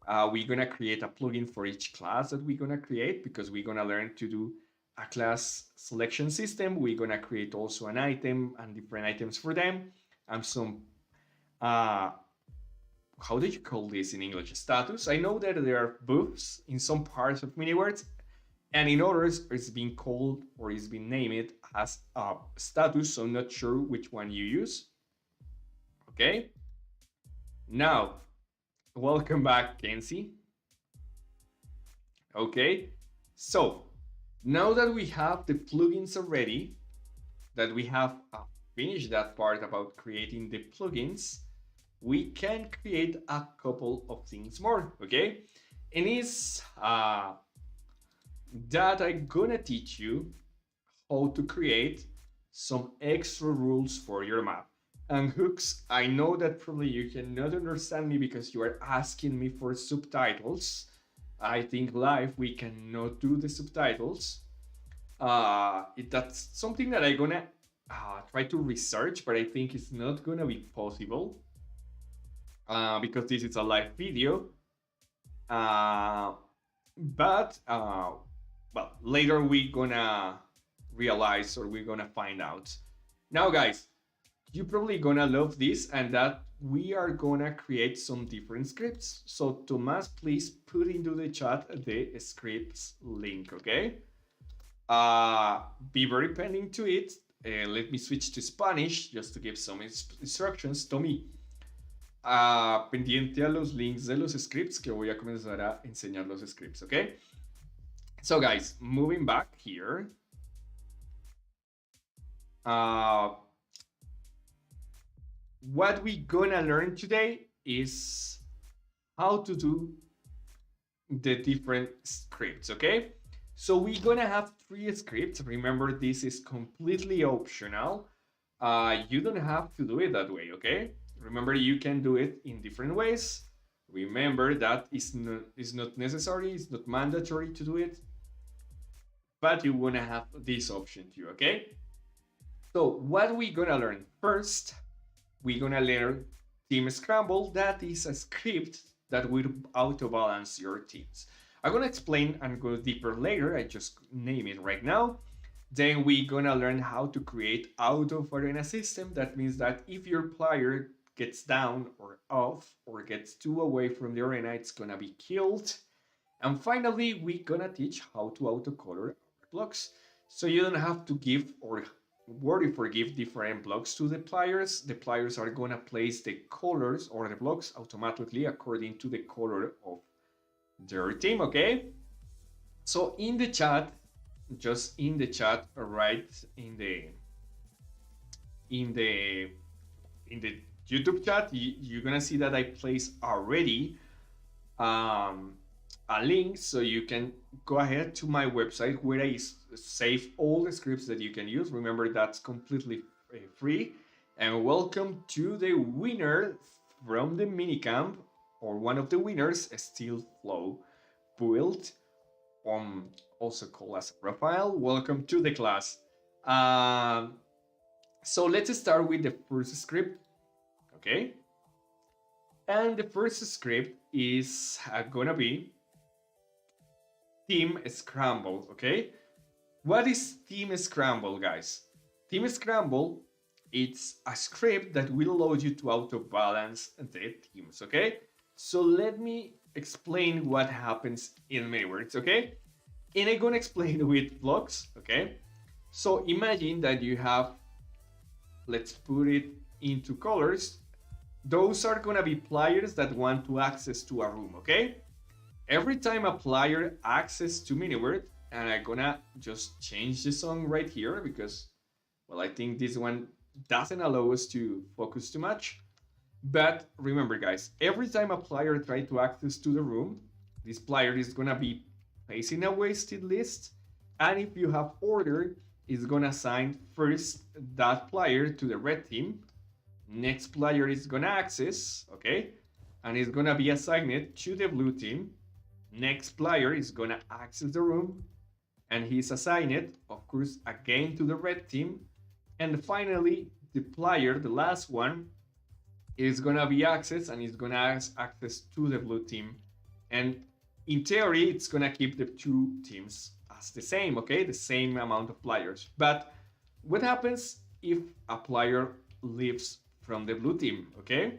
We're gonna create a plugin for each class that we're gonna create because we're gonna learn to do a class selection system. We're gonna create also an item and different items for them and some how do you call this in English? Status. I know that there are buffs in some parts of miniwords, and in others it's been called or it's been named as a status, so I'm not sure which one you use. Okay. Now, welcome back, Kenzie. Okay, so now that we have the plugins already, that we have finished that part about creating the plugins, we can create a couple of things more, okay? And it's that I'm gonna teach you how to create some extra rules for your map. And Hooks, I know that probably you cannot understand me because you are asking me for subtitles. I think live we cannot do the subtitles. That's something that I'm gonna try to research, but I think it's not gonna be possible because this is a live video. But well, later we're gonna realize or we're gonna find out. Now, guys, you're probably gonna love this and that we are gonna create some different scripts. So Tomas, please put into the chat the scripts link, okay? Be very pending to it. Let me switch to Spanish just to give some instructions. Tommy, pendiente a los links de los scripts que voy a comenzar a enseñar los scripts, okay? So guys, moving back here. What we're gonna learn today is how to do the different scripts, okay? So we're gonna have 3 scripts. Remember, this is completely optional. You don't have to do it that way, okay? Remember, you can do it in different ways. Remember that it's not necessary, it's not mandatory to do it, but you wanna have this option too, okay? So what we're gonna learn first, we're gonna learn Team Scramble. That is a script that will auto-balance your teams. I'm gonna explain and go deeper later. I just name it right now. Then we're gonna learn how to create out of arena system. That means that if your player gets down or off or gets too away from the arena, it's gonna be killed. And finally, we're gonna teach how to auto-color blocks. So you don't have to give or worry for give different blocks to the players. The players are gonna place the colors or the blocks automatically according to the color of their team, okay? So in the chat, just in the chat, right in the in the YouTube chat, you're gonna see that I place already a link so you can go ahead to my website where I save all the scripts that you can use. Remember, that's completely free. And welcome to the winner from the minicamp, or one of the winners, Steel Flow build, also called as profile. Welcome to the class. So let's start with the first script, okay? And the first script is gonna be Team Scramble, okay? What is Team Scramble, guys? Team Scramble, it's a script that will allow you to auto-balance the teams, okay? So let me explain what happens in many words, okay? And I'm gonna explain with blocks, okay? So imagine that you have, let's put it into colors. Those are gonna be players that want to access to a room, okay? Every time a player access to miniword, and I'm gonna just change the song right here because, well, I think this one doesn't allow us to focus too much. But remember, guys, every time a player tries to access to the room, this player is gonna be placing a wasted list, and if you have order, it's gonna assign first that player to the red team. Next player is gonna access, okay, and it's gonna be assigned to the blue team. Next player is gonna access the room, and he's assigned, of course, again to the red team. And finally, the player, the last one, is gonna be accessed and is gonna access to the blue team. And in theory, it's gonna keep the two teams as the same, okay? The same amount of players. But what happens if a player leaves from the blue team, okay?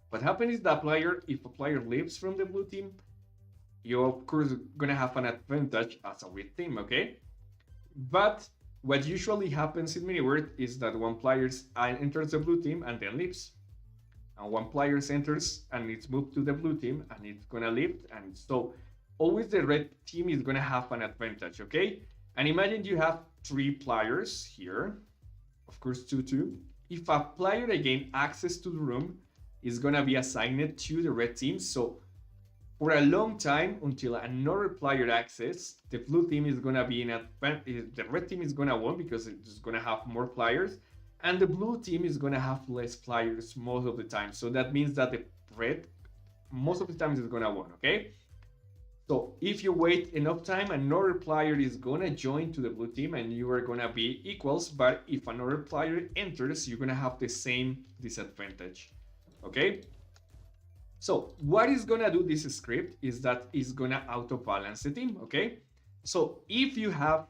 What happens is that if a player leaves from the blue team, you're of course gonna have an advantage as a red team, okay? But what usually happens in miniword is that one player enters the blue team and then leaves. And one player enters and it's moved to the blue team and it's gonna leave. And so always the red team is gonna have an advantage, okay? And imagine you have 3 players here, of course 2-2. If a player again access to the room, is gonna be assigned to the red team. So for a long time until another player access, the blue team is gonna be in advantage. The red team is gonna win because it's gonna have more players, and the blue team is gonna have less players most of the time. So that means that the red most of the time is gonna win. Okay. So if you wait enough time, another player is gonna join to the blue team, and you are gonna be equals. But if another player enters, you're gonna have the same disadvantage. Okay. So what is gonna do this script is that it's gonna auto balance the team, okay? So if you have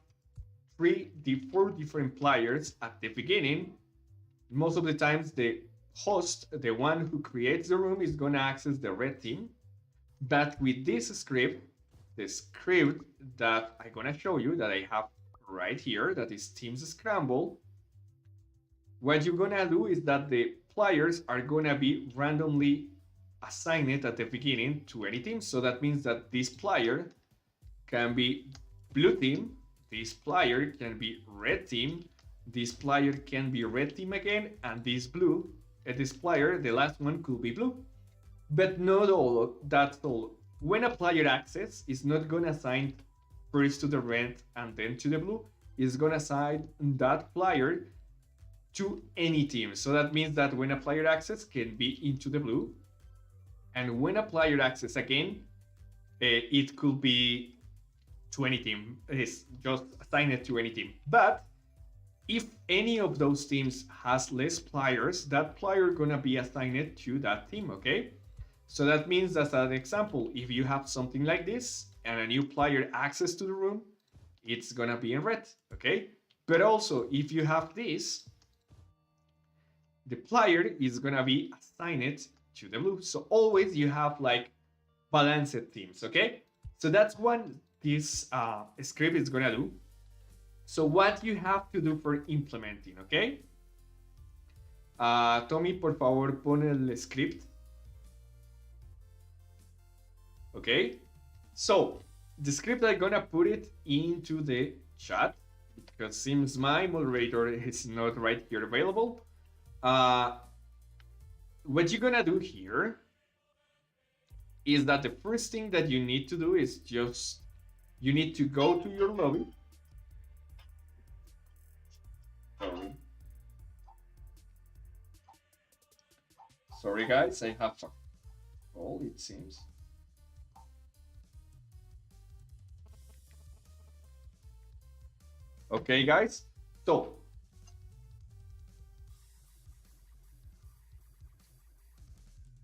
4 different players at the beginning, most of the times the host, the one who creates the room, is gonna access the red team. But with this script, the script that I'm gonna show you that I have right here, that is Teams Scramble, what you're gonna do is that the players are gonna be randomly assign it at the beginning to any team. So that means that this player can be blue team, this player can be red team, this player can be red team again, and this player, the last one, could be blue. But not all, that's all. When a player access, it's not gonna assign first to the red and then to the blue. It's gonna assign that player to any team. So that means that when a player access can be into the blue, and when a player access again, it could be to any team. It's just assign it to any team. But if any of those teams has less players, that player gonna be assigned to that team, okay? So that means, as an example, if you have something like this and a new player access to the room, it's gonna be in red, okay? But also, if you have this, the player is gonna be assigned to the blue. So always you have like balanced teams, okay? So that's what this script is gonna do. So what you have to do for implementing, okay? Tommy, por favor, pon el script. Okay, so the script I'm gonna put it into the chat because seems my moderator is not right here available. What you're gonna do here is that the first thing that you need to do is just you need to go to your lobby. Sorry guys, I have a call, it seems. Okay guys, so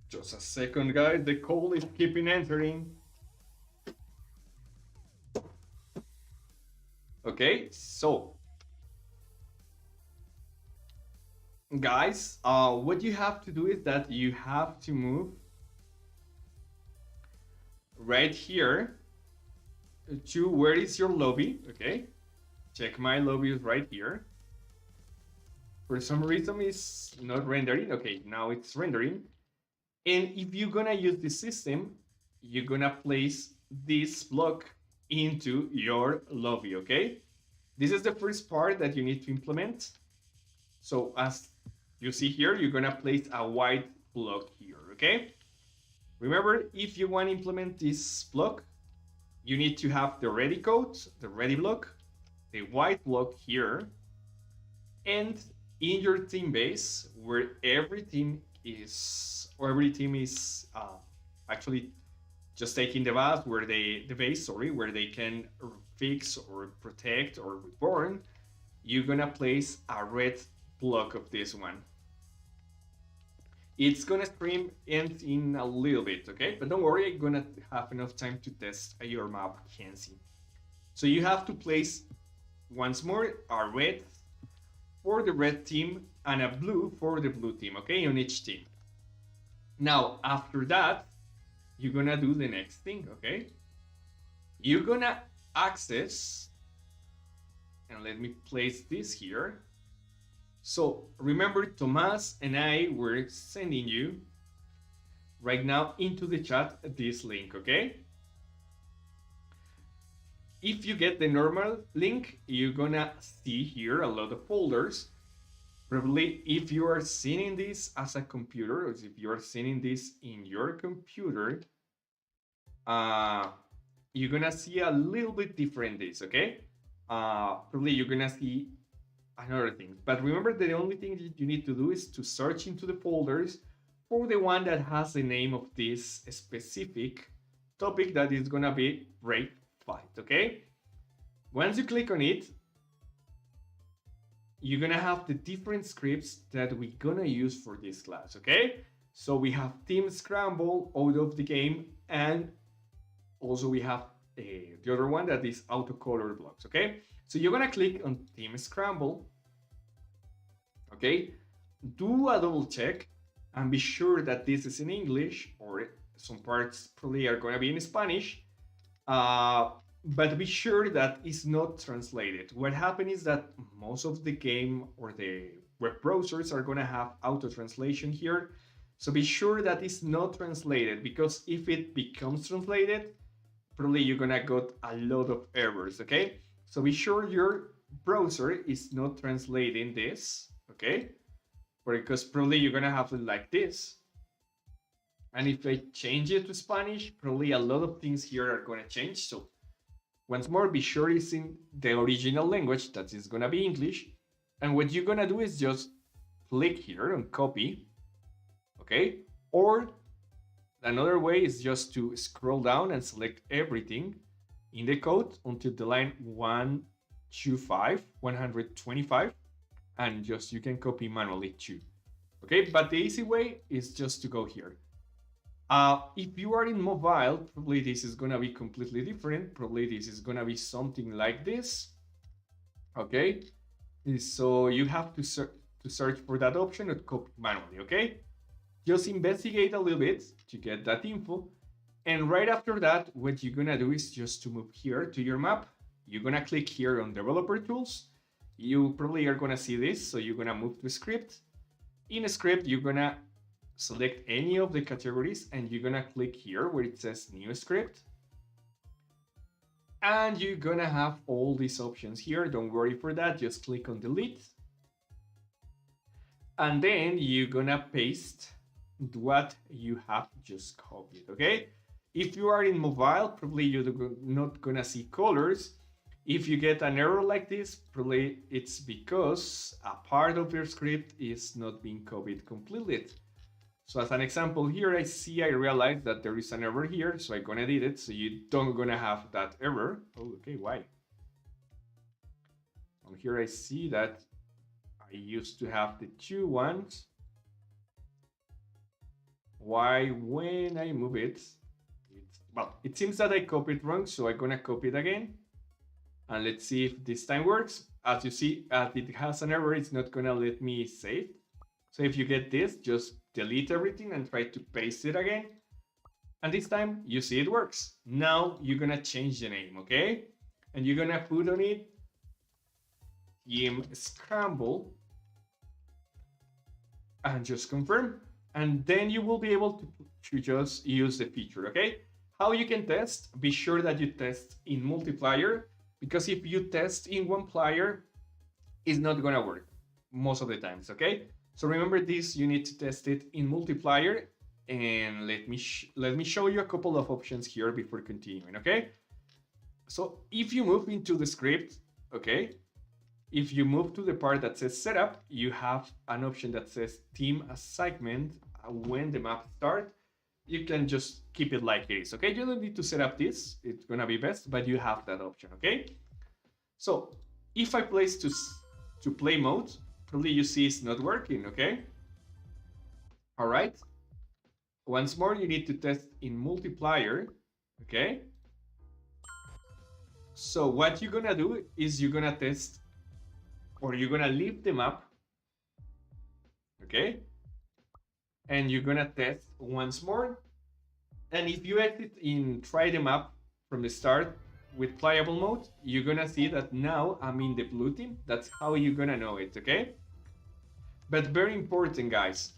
just a second guys, the call is keeping entering. Okay, so guys, what you have to do is that you have to move right here to where is your lobby, okay? Check my lobby is right here. For some reason it's not rendering. Okay, now it's rendering. And if you're gonna use the system, you're gonna place this block into your lobby, okay? This is the first part that you need to implement. So as you see here, you're gonna place a white block here, okay? Remember, if you want to implement this block, you need to have the ready code, the ready block, the white block here, and in your team base, where every team is actually just taking the base, where where they can fix or protect or reborn, you're gonna place a red block of this one. It's gonna stream in a little bit, okay? But don't worry, I'm gonna have enough time to test your map, Kenzie. So you have to place once more a red for the red team and a blue for the blue team, okay? On each team. Now, after that, you're gonna do the next thing, okay? You're gonna access, and let me place this here. So remember, Tomas and I were sending you right now into the chat this link, okay? If you get the normal link, you're gonna see here a lot of folders. Probably if you are seeing this as a computer, or if you are seeing this in your computer, you're gonna see a little bit different this, okay? Probably you're gonna see another thing. But remember that the only thing that you need to do is to search into the folders for the one that has the name of this specific topic that is gonna be break fight, okay? Once you click on it, you're gonna have the different scripts that we're gonna use for this class, okay? So we have Team Scramble out of the game, and also we have the other one that is auto color blocks, okay? So you're gonna click on Team Scramble, okay? Do a double check and be sure that this is in English, or some parts probably are gonna be in Spanish, but be sure that it's not translated. What happens is that most of the game or the web browsers are gonna have auto translation here. So be sure that it's not translated, because if it becomes translated, probably you're gonna get a lot of errors, okay? So be sure your browser is not translating this, okay? Because probably you're gonna have it like this. And if I change it to Spanish, probably a lot of things here are gonna change. So once more, be sure it's in the original language, that is gonna be English. And what you're gonna do is just click here on copy, okay? Or another way is just to scroll down and select everything in the code until the line 125, and just you can copy manually too. Okay, but the easy way is just to go here. If you are in mobile, probably this is gonna be completely different. Probably this is gonna be something like this. Okay, so you have to search for that option or copy manually. Okay, just investigate a little bit to get that info, and right after that, what you're gonna do is just to move here to your map. You're gonna click here on Developer Tools. You probably are gonna see this, so you're gonna move to Script. In Script, you're gonna select any of the categories and you're gonna click here where it says New Script. And you're gonna have all these options here. Don't worry for that, just click on Delete. And then you're gonna paste what you have just copied, okay? If you are in mobile, probably you're not gonna see colors. If you get an error like this, probably it's because a part of your script is not being copied completely. So as an example here, I realize that there is an error here, so I'm gonna edit it so you don't gonna have that error. Oh, okay, why? And here I see that I used to have the 2 ones. Why when I move it, well, it seems that I copied wrong, so I'm gonna copy it again. And let's see if this time works. As you see, it has an error, it's not gonna let me save. So if you get this, just delete everything and try to paste it again. And this time, you see it works. Now you're gonna change the name, okay? And you're gonna put on it Team Scramble and just confirm. And then you will be able to just use the feature, okay? How you can test, be sure that you test in multiplayer, because if you test in one player, it's not gonna work most of the times, okay? So remember this, you need to test it in multiplayer, and let me show you a couple of options here before continuing, okay? So if you move into the script, okay, if you move to the part that says setup, you have an option that says team assignment when the map starts. You can just keep it like it is, okay? You don't need to set up this, it's gonna be best, but you have that option, okay? So if I place to play mode, probably you see it's not working, okay? All right. Once more, you need to test in multiplayer, okay? So what you're gonna do is you're gonna test, or you're gonna leave the map, okay? And you're gonna test once more. And if you exit in try the map from the start with playable mode, you're gonna see that now I'm in the blue team. That's how you're gonna know it, okay? But very important, guys.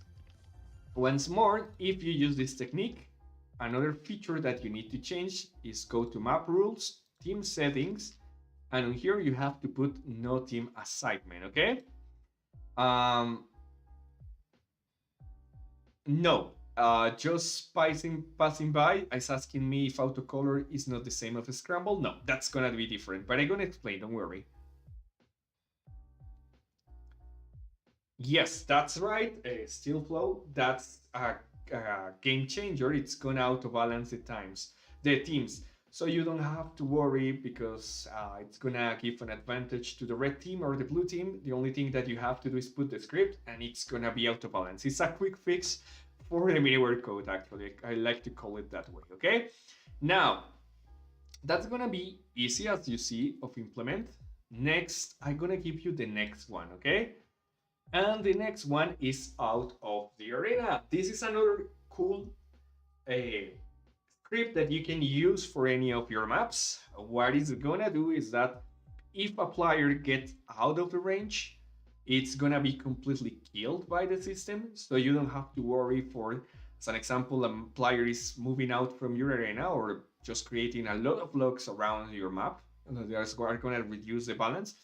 Once more, if you use this technique, another feature that you need to change is go to map rules, team settings, and on here you have to put no team assignment, okay? No, just passing by is asking me if autocolor is not the same as Scramble. No, that's gonna be different, but I'm gonna explain, don't worry. Yes, that's right, still flow, that's a game changer. It's gonna auto balance the teams. So you don't have to worry because it's gonna give an advantage to the red team or the blue team. The only thing that you have to do is put the script and it's gonna be auto balance. It's a quick fix for the middleware code, actually. I like to call it that way, okay? Now, that's gonna be easy, as you see, of implement. Next, I'm gonna give you the next one, okay? And the next one is out of the arena. This is another cool script that you can use for any of your maps. What it's gonna do is that if a player gets out of the range, it's gonna be completely killed by the system. So you don't have to worry for, as an example, a player is moving out from your arena or just creating a lot of blocks around your map. They are gonna reduce the balance.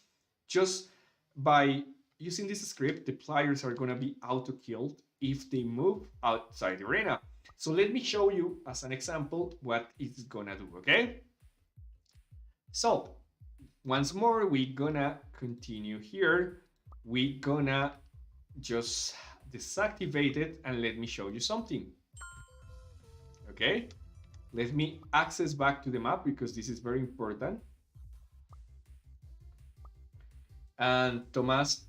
Just by using this script, the players are gonna be auto-killed if they move outside the arena. So let me show you as an example what it's gonna do, okay? So once more, we're gonna continue here. We're gonna just deactivate it and let me show you something. Okay, let me access back to the map because this is very important. And Tomás,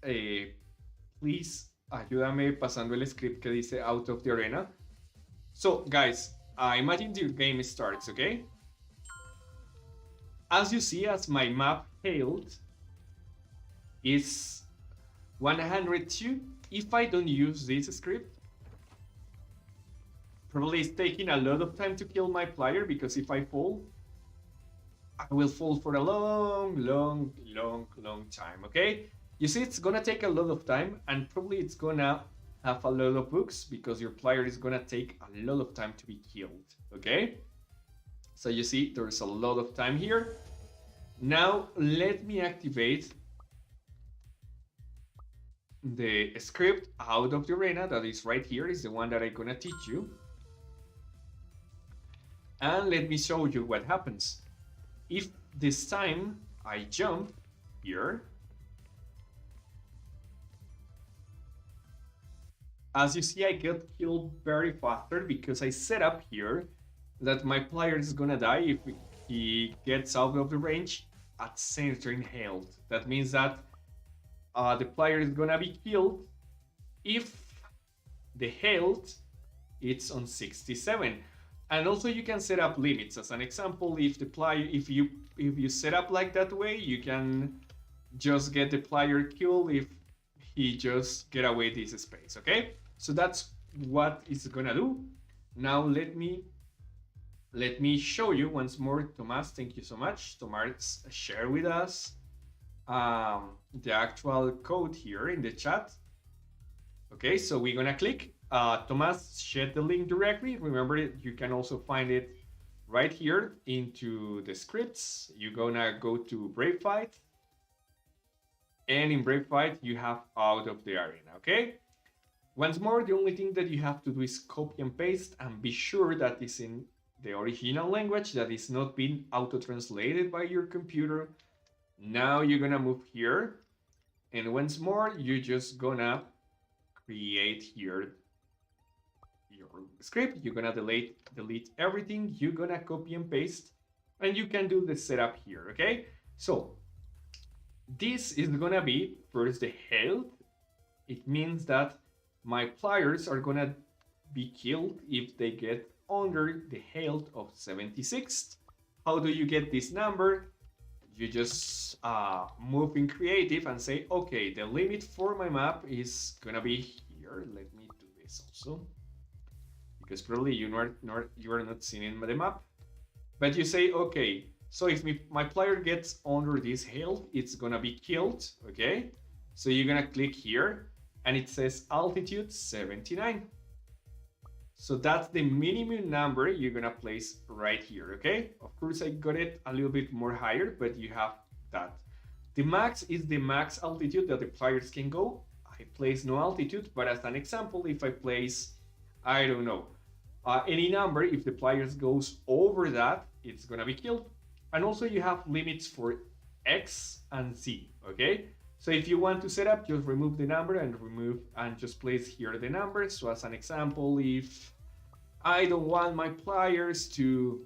please ayúdame pasando el script que dice out of the arena. So guys, imagine the game starts, okay? As you see, as my map hailed is 102. If I don't use this script, probably it's taking a lot of time to kill my player, because if I fall, I will fall for a long time, okay? You see, it's gonna take a lot of time, and probably it's gonna have a lot of bugs, because your player is gonna take a lot of time to be killed, okay? So you see, there's a lot of time here. Now, let me activate the script out of the arena that is right here, is the one that I'm gonna teach you. And let me show you what happens. If this time I jump here, as you see, I get killed very faster, because I set up here that my player is gonna die if he gets out of the range at centering health. That means that the player is gonna be killed if the health it's on 67. And also you can set up limits. As an example, if the player, if you set up like that way, you can just get the player killed if he just get away this space. Okay, so that's what it's gonna do. Now let me show you once more. Thomas, thank you so much. Thomas share with us the actual code here in the chat. Okay, so we're gonna click. Thomas shared the link directly. Remember, you can also find it right here into the scripts. You're gonna go to Brave Fight, and in Brave Fight you have out of the arena. Okay, once more, the only thing that you have to do is copy and paste, and be sure that it's in the original language, that is not being auto-translated by your computer. Now you're gonna move here, and once more you're just gonna create here your script. You're gonna delete everything. You're gonna copy and paste, and you can do the setup here. Okay, so this is gonna be first the health. It means that my players are gonna be killed if they get under the health of 76. How do you get this number? You just move in creative and say, okay, the limit for my map is gonna be here. Let me do this also, because probably you are not seeing the map. But you say, okay, so if my player gets under this health, it's gonna be killed. Okay, so you're gonna click here, and it says altitude 79. So that's the minimum number you're gonna place right here. Okay, of course I got it a little bit more higher, but you have that. The max is the max altitude that the players can go. I place no altitude, but as an example, if I place, I don't know, any number, if the players goes over that, it's gonna be killed. And also you have limits for X and Z. Okay, so if you want to set up, just remove the number and just place here the number. So as an example, if I don't want my players to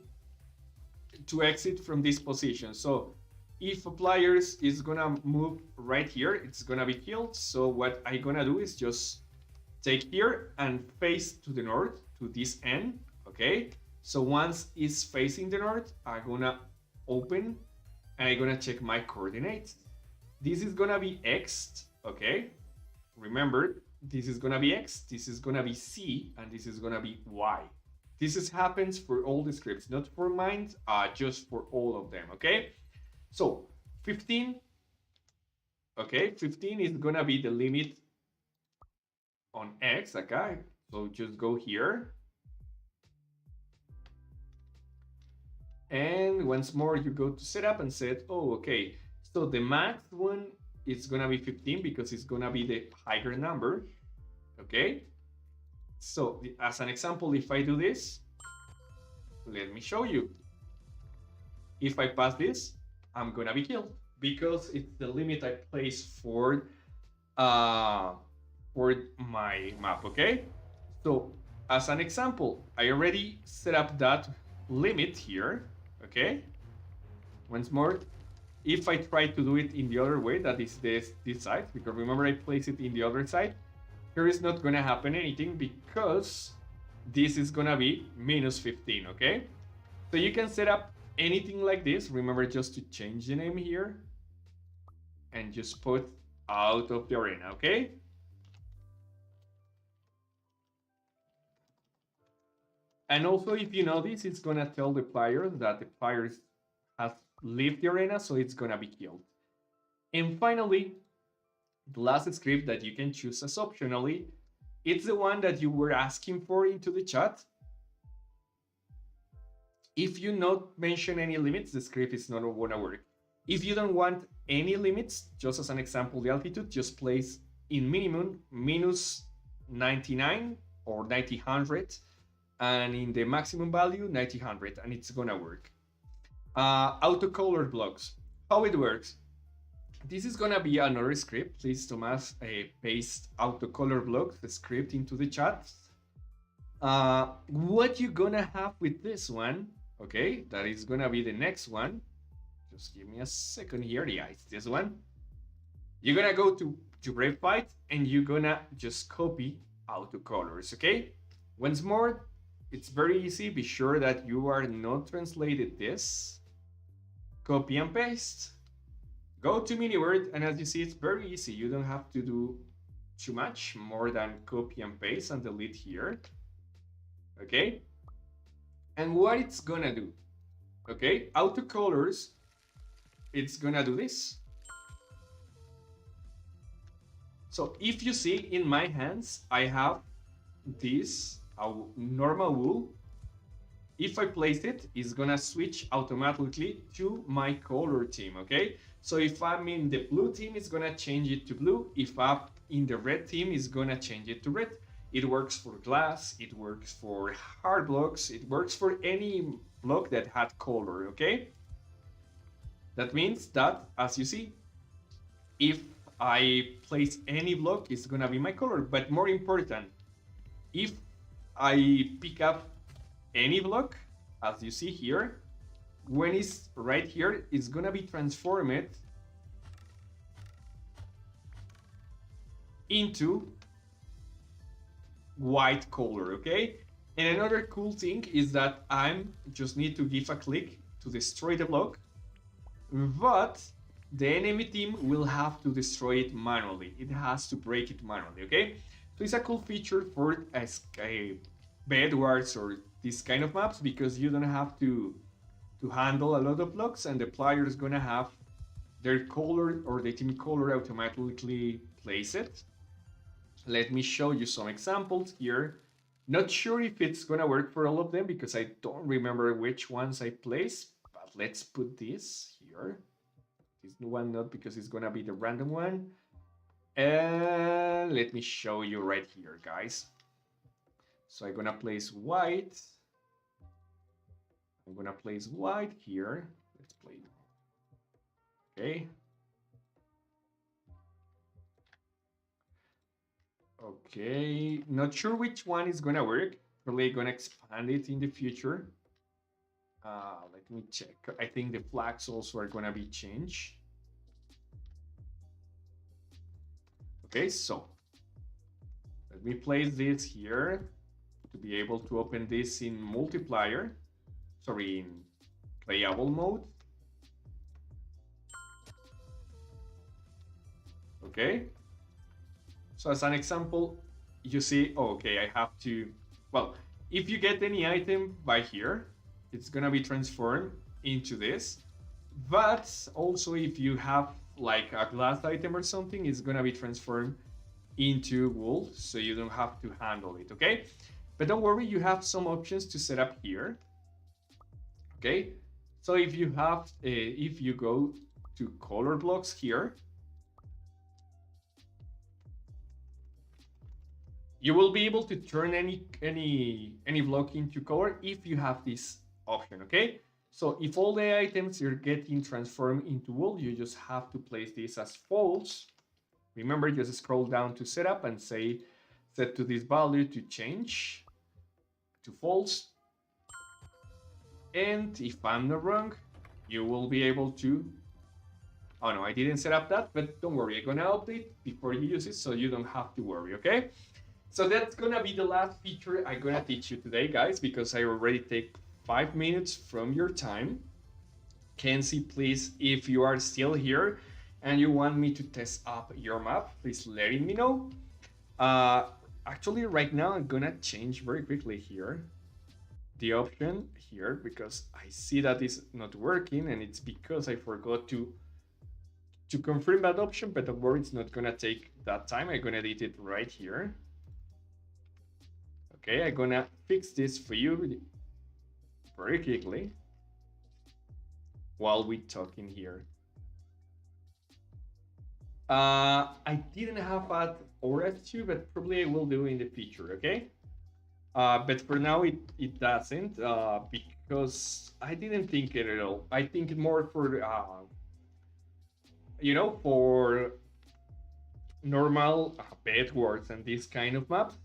exit from this position, so if a player is gonna move right here, it's gonna be killed. So what I'm gonna do is just take here and face to the north, to this end. Okay, so once it's facing the north, I'm gonna open and I'm gonna check my coordinates. This is gonna be X, okay? Remember, this is gonna be X, this is gonna be C, and this is gonna be Y. This happens for all the scripts, not for mine, just for all of them, okay? So 15, okay, 15 is gonna be the limit on X, okay? So just go here. And once more, you go to setup and set, oh, okay. So the max one is gonna be 15 because it's gonna be the higher number, okay? So as an example, if I do this, let me show you. If I pass this, I'm gonna be killed because it's the limit I place for my map, okay? So as an example, I already set up that limit here, okay? Once more, if I try to do it in the other way, that is this side, because remember I place it in the other side, here is not gonna happen anything because this is gonna be minus 15, okay? So you can set up anything like this. Remember just to change the name here and just put out of the arena, okay? And also, if you notice, it's gonna tell the player that the player has left the arena, so it's gonna be killed. And finally, the last script that you can choose as optionally, it's the one that you were asking for into the chat. If you not mention any limits, the script is not gonna work. If you don't want any limits, just as an example, the altitude, just place in minimum minus 99 or 90, and in the maximum value 90, and it's gonna work. Auto-color blocks, how it works. This is gonna be another script. Please, Tomas, paste auto-color blocks, the script into the chat. What you're gonna have with this one, okay, that is gonna be the next one. Just give me a second here. Yeah, it's this one. You're gonna go to Brave Fight and you're gonna just copy autocolors, okay? Once more, it's very easy. Be sure that you are not translated this. Copy and paste. Go to MiniWord, and as you see, it's very easy. You don't have to do too much more than copy and paste and delete here. Okay? And what it's gonna do, okay? Autocolors, it's gonna do this. So if you see in my hands, I have this normal wool. If I place it, it's gonna switch automatically to my color team, okay? So if I'm in the blue team, it's gonna change it to blue. If I'm in the red team, it's gonna change it to red. It works for glass, it works for hard blocks, it works for any block that had color, okay? That means that, as you see, if I place any block, it's gonna be my color. But more important, if I pick up any block, as you see here, when it's right here, it's gonna be transformed into white color, okay? And another cool thing is that I just need to give a click to destroy the block, but the enemy team will have to destroy it manually. It has to break it manually, okay? So it's a cool feature for bedwars or this kind of maps, because you don't have to handle a lot of blocks, and the player is gonna have their color or the team color automatically place it. Let me show you some examples here. Not sure if it's gonna work for all of them because I don't remember which ones I placed, but let's put this here. This one not, because it's gonna be the random one. And let me show you right here, guys. So I'm gonna place white. I'm gonna place white here. Let's play. Okay. Okay, not sure which one is gonna work. Probably gonna expand it in the future. Let me check. I think the flags also are gonna be changed. Okay, so let me place this here to be able to open this in multiplayer. Sorry, in playable mode. Okay. So as an example, you see, okay, I have to, well, if you get any item by here, it's gonna be transformed into this. But also if you have like a glass item or something, it's gonna be transformed into wool, so you don't have to handle it, okay? But don't worry, you have some options to set up here. Okay, so if you have, if you go to color blocks here, you will be able to turn any block into color if you have this option, okay? So if all the items you're getting transformed into wool, you just have to place this as false. Remember, just scroll down to setup and say, set to this value to change to false. And if I'm not wrong, you will be able to, oh no, I didn't set up that, but don't worry, I'm gonna update before you use it, so you don't have to worry, okay? So that's gonna be the last feature I'm gonna teach you today, guys, because I already take 5 minutes from your time. Kenzie, please, if you are still here and you want me to test up your map, please letting me know. Uh, Actually, right now I'm gonna change very quickly here the option here because I see that it's not working, and it's because I forgot to confirm that option, but don't worry, it's not gonna take that time. I'm gonna edit it right here. Okay, I'm gonna fix this for you very quickly while we talking here. I didn't have an ORF2, but probably I will do in the future, okay? But for now, it doesn't because I didn't think it at all. I think more for, for normal bed wars and this kind of maps.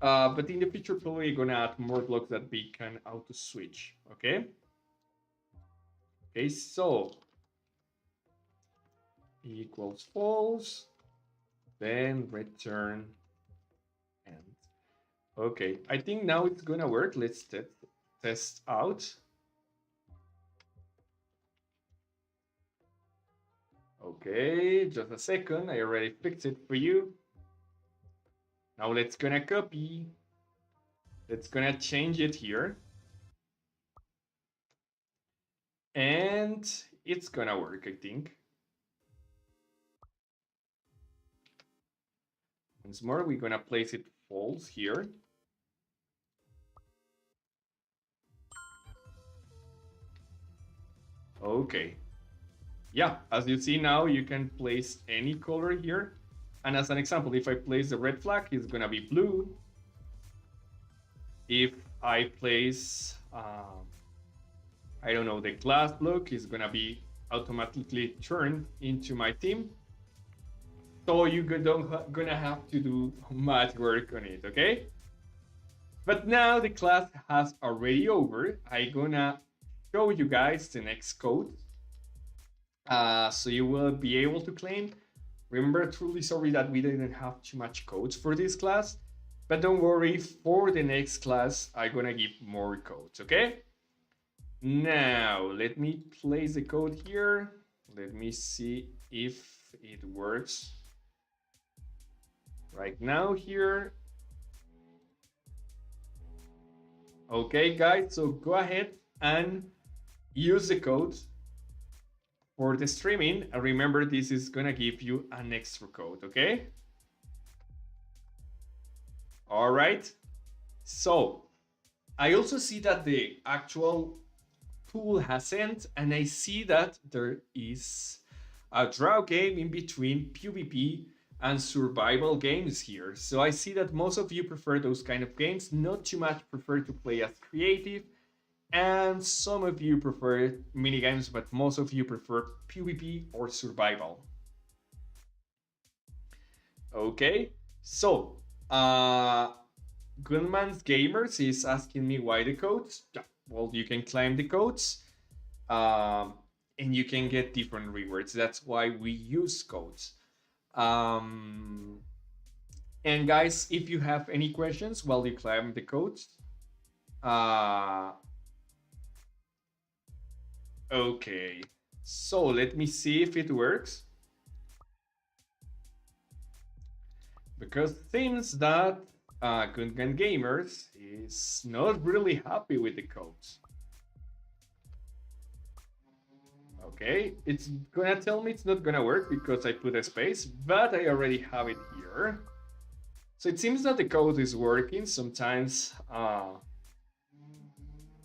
But in the future, probably gonna add more blocks that we can auto switch, okay? Okay, so equals false, then return and okay, I think now it's gonna work. Let's test out. Okay, just a second. I already fixed it for you. Now let's gonna copy. Let's gonna change it here. And it's gonna work, I think. Once more, we're gonna place it false here. Okay. Yeah, as you see now, you can place any color here. And as an example, if I place the red flag, it's gonna be blue. If I place, I don't know, the glass block is gonna be automatically turned into my team. So you don't gonna have to do much work on it, okay? But now the class has already over. I'm gonna show you guys the next code. So you will be able to claim. Remember, truly sorry that we didn't have too much codes for this class, but don't worry, for the next class, I'm gonna give more codes, okay? Now, let me place the code here. Let me see if it works right now here. Okay, guys, so go ahead and use the code for the streaming. And remember, this is gonna give you an extra code, okay? All right. So I also see that the actual pool has sent, and I see that there is a draw game in between PvP and survival games here. So I see that most of you prefer those kind of games, not too much prefer to play as creative, and some of you prefer minigames, but most of you prefer PvP or survival. Okay, so Gunman's Gamers is asking me why the codes. Yeah, well, you can claim the codes, and you can get different rewards. That's why we use codes. And guys, if you have any questions while you claim the codes, okay, so let me see if it works. Because it seems that Gungan Gamers is not really happy with the codes. Okay, it's gonna tell me it's not gonna work because I put a space, but I already have it here. So it seems that the code is working. Sometimes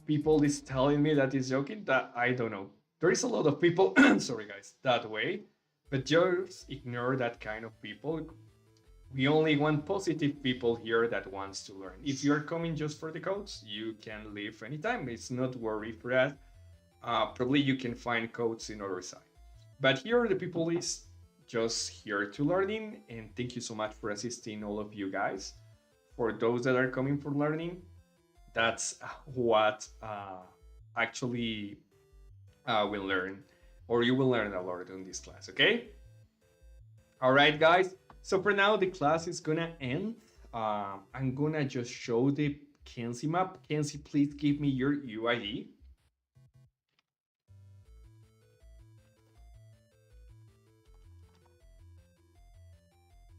people is telling me that it's joking. That I don't know. There is a lot of people, sorry guys, that way, but just ignore that kind of people. We only want positive people here that wants to learn. If you're coming just for the codes, you can leave anytime. It's not worry for that. Probably you can find codes in other side. But here the people is just here to learning, and thank you so much for assisting all of you guys. For those that are coming for learning, that's what actually will learn, or you will learn a lot in this class, okay? All right, guys. So for now, the class is gonna end. I'm gonna just show the Kenzie map. Kenzie, please give me your UID.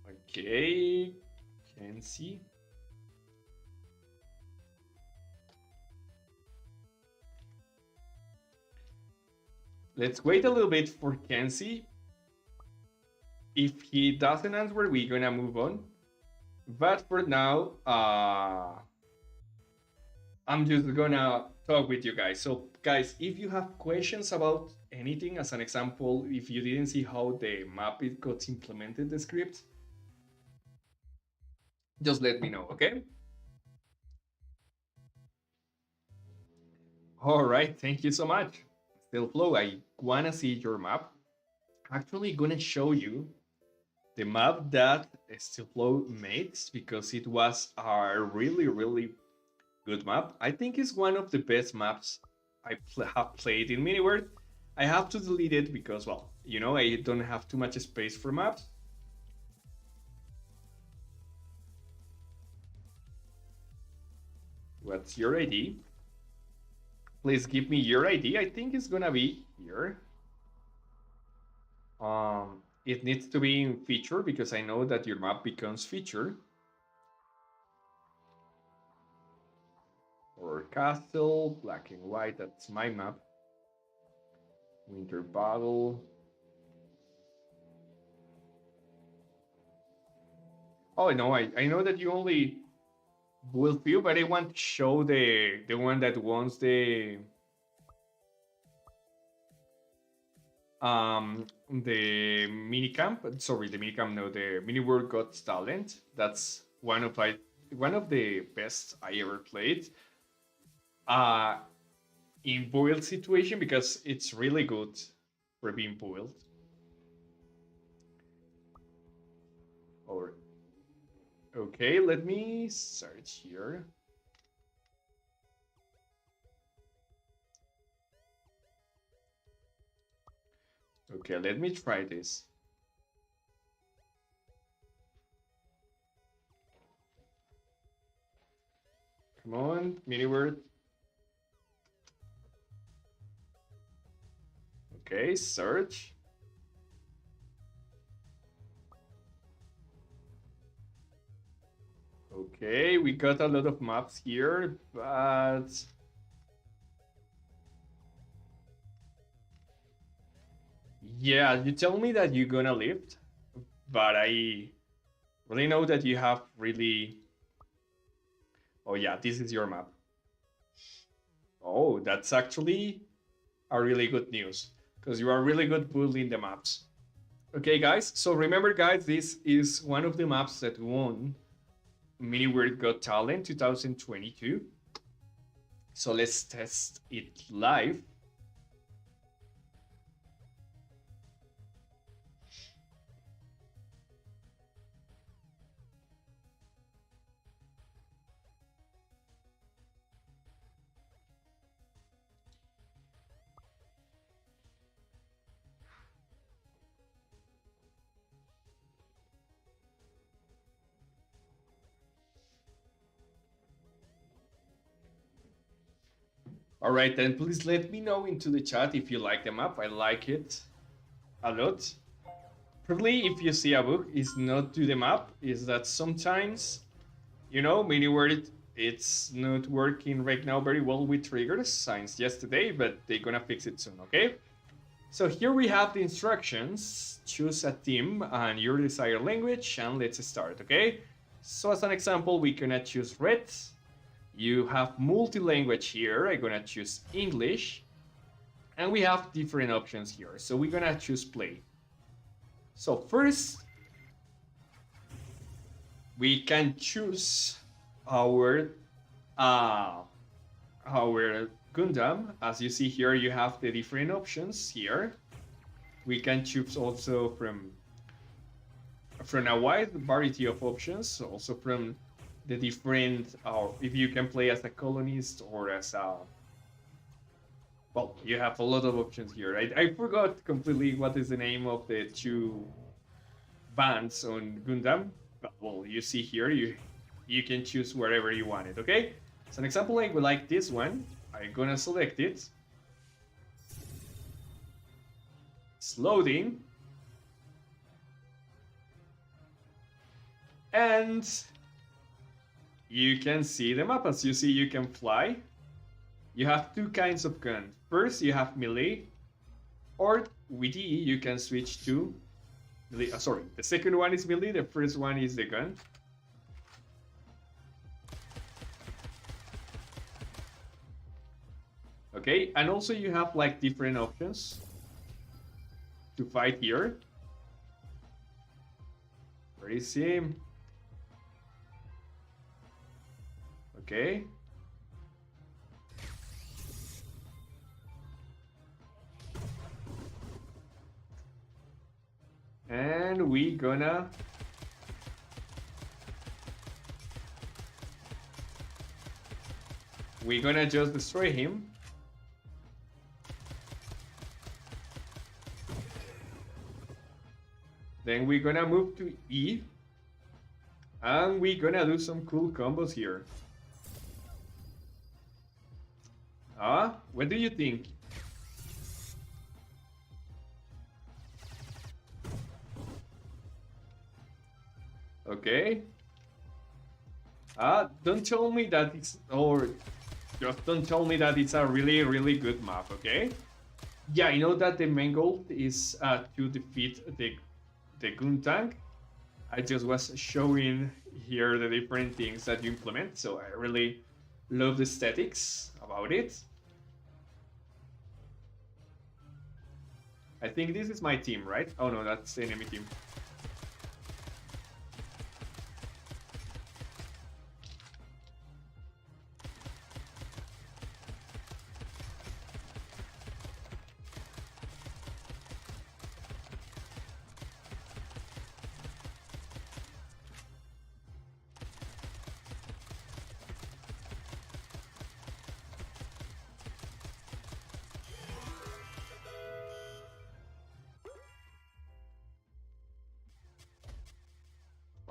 Okay, Kenzie. Let's wait a little bit for Kenzie. If he doesn't answer, we're gonna move on. But for now, I'm just gonna talk with you guys. So, guys, if you have questions about anything, as an example, if you didn't see how the map it got implemented, the script, just let me know, okay? All right, thank you so much. Still Flow, I wanna see your map. Actually, gonna show you the map that Still Flow made because it was a really, really good map. I think it's one of the best maps I have played in Miniworld. I have to delete it because, well, you know, I don't have too much space for maps. What's your ID? Please give me your ID. I think it's gonna be here. It needs to be in feature because I know that your map becomes feature. Or castle, black and white, that's my map. Winter battle. Oh no, I know that you only will few, but I want to show the one that wants the minicamp. Sorry, the minicamp, no, the mini world got talent. That's one of the best I ever played. In boiled situation because it's really good for being boiled. Or okay, let me search here. Okay, let me try this. Come on, mini word. Okay, search. Okay, we got a lot of maps here, but yeah, you tell me that you're gonna lift, but I really know that you have really. Oh yeah, this is your map. Oh, that's actually a really good news because you are really good building the maps. Okay, guys. So remember, guys, this is one of the maps that won Mini World Got Talent 2022. So let's test it live. All right, then please let me know into the chat if you like the map. I like it a lot. Probably if you see a bug, is not to the map, is that sometimes, you know, mini world it's not working right now very well with triggers since yesterday, but they're gonna fix it soon, okay? So here we have the instructions. Choose a team and your desired language, and let's start, okay? So as an example, we're gonna choose red. You have multi-language here. I'm gonna choose English. And we have different options here. So we're gonna choose play. So first, we can choose our Gundam. As you see here, you have the different options here. We can choose also from a wide variety of options, also from the different, if you can play as a colonist or as a, well, you have a lot of options here. I forgot completely what is the name of the two bands on Gundam. But, well, you see here, you can choose wherever you want it, okay? So an example, I would like this one. I'm gonna select it. It's loading. And you can see the map. As you see, you can fly. You have two kinds of gun. First, you have melee, or with E, you can switch to sorry, the second one is melee, the first one is the gun. Okay, and also you have like different options to fight here. Where is him? Okay. And we gonna just destroy him. Then we're gonna move to E. And we're gonna do some cool combos here. What do you think? Okay. Don't tell me that it's, or just don't tell me that it's a really, really good map, okay? Yeah, I know that the main goal is to defeat the gun tank. I just was showing here the different things that you implement, so I really love the aesthetics about it. I think this is my team, right? Oh no, that's the enemy team.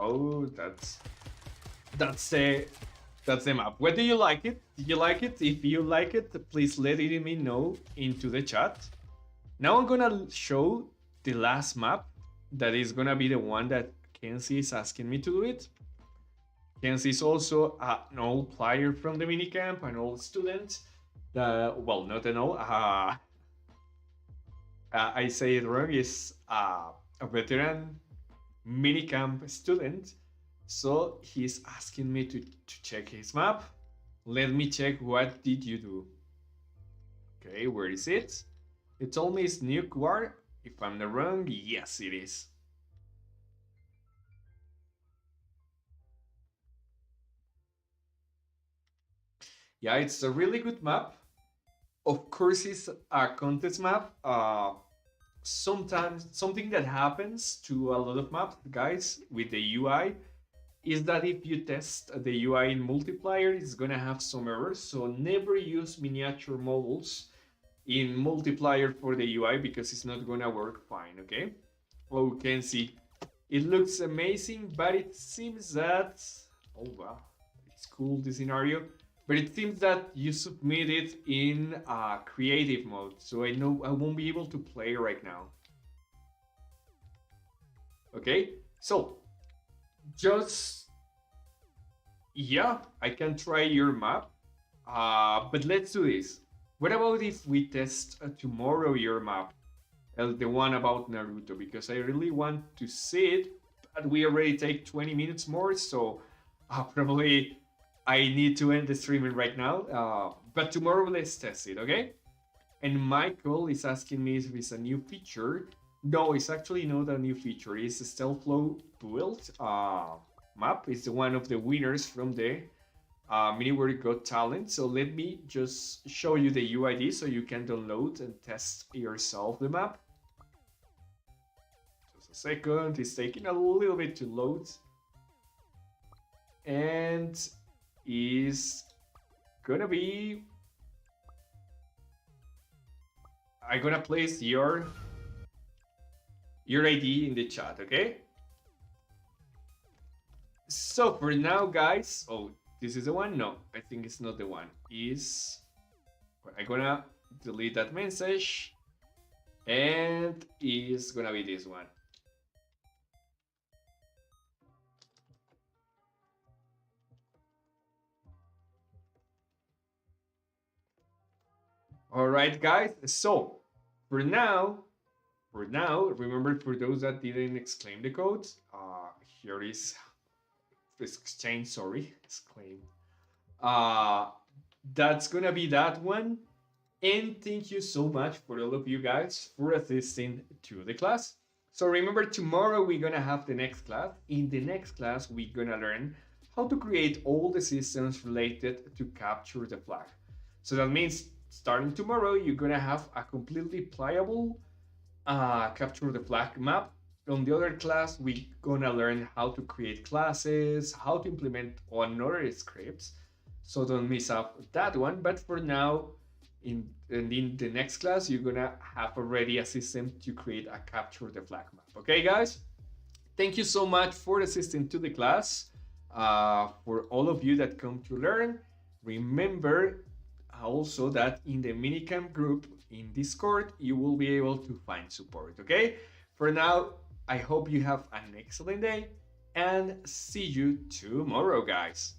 Oh, that's the map. Whether do you like it? Did you like it? If you like it, please let me know into the chat. Now I'm gonna show the last map that is gonna be the one that Kenzie is asking me to do it. Kenzie is also an old player from the minicamp, an old student. Well, not an old. I say it wrong. Is a veteran minicamp student. So he's asking me to check his map. Let me check what did you do. Okay, where is it? It told me it's Nuke War. If I'm not wrong, yes it is. Yeah, it's a really good map. Of course, it's a contest map. Sometimes something that happens to a lot of maps, guys, with the UI is that if you test the UI in multiplayer, it's gonna have some errors. So never use miniature models in multiplayer for the UI because it's not gonna work fine, okay? Oh, you can see it looks amazing, but it seems that, oh wow, it's cool, this scenario, but it seems that you submit it in creative mode, so I know I won't be able to play right now. Okay, so just, yeah, I can try your map, but let's do this. What about if we test tomorrow your map, the one about Naruto, because I really want to see it, but we already take 20 minutes more, so probably I need to end the streaming right now. But tomorrow let's test it, okay? And Michael is asking me if it's a new feature. No, it's actually not a new feature. It's a Stealth Flow build map. It's one of the winners from the Mini World Got Talent. So let me just show you the UID so you can download and test yourself the map. Just a second, it's taking a little bit to load. And is gonna be, I'm gonna place your ID in the chat, okay? So for now, guys, oh, this is the one? No, I think it's not the one. I'm gonna delete that message and it's gonna be this one. All right, guys. So for now, remember for those that didn't exclaim the code, here is exchange. Sorry, exclaim. Uh, that's gonna be that one. And thank you so much for all of you guys for assisting to the class. So remember, tomorrow we're gonna have the next class. In the next class, we're gonna learn how to create all the systems related to capture the flag. So that means starting tomorrow, you're gonna have a completely pliable capture the flag map. On the other class, we're gonna learn how to create classes, how to implement another scripts. So don't miss out that one. But for now, in the next class, you're gonna have already a system to create a capture the flag map. Okay, guys? Thank you so much for assisting to the class. For all of you that come to learn, remember also that in the minicamp group in Discord, you will be able to find support. Okay? For now, I hope you have an excellent day and see you tomorrow, guys.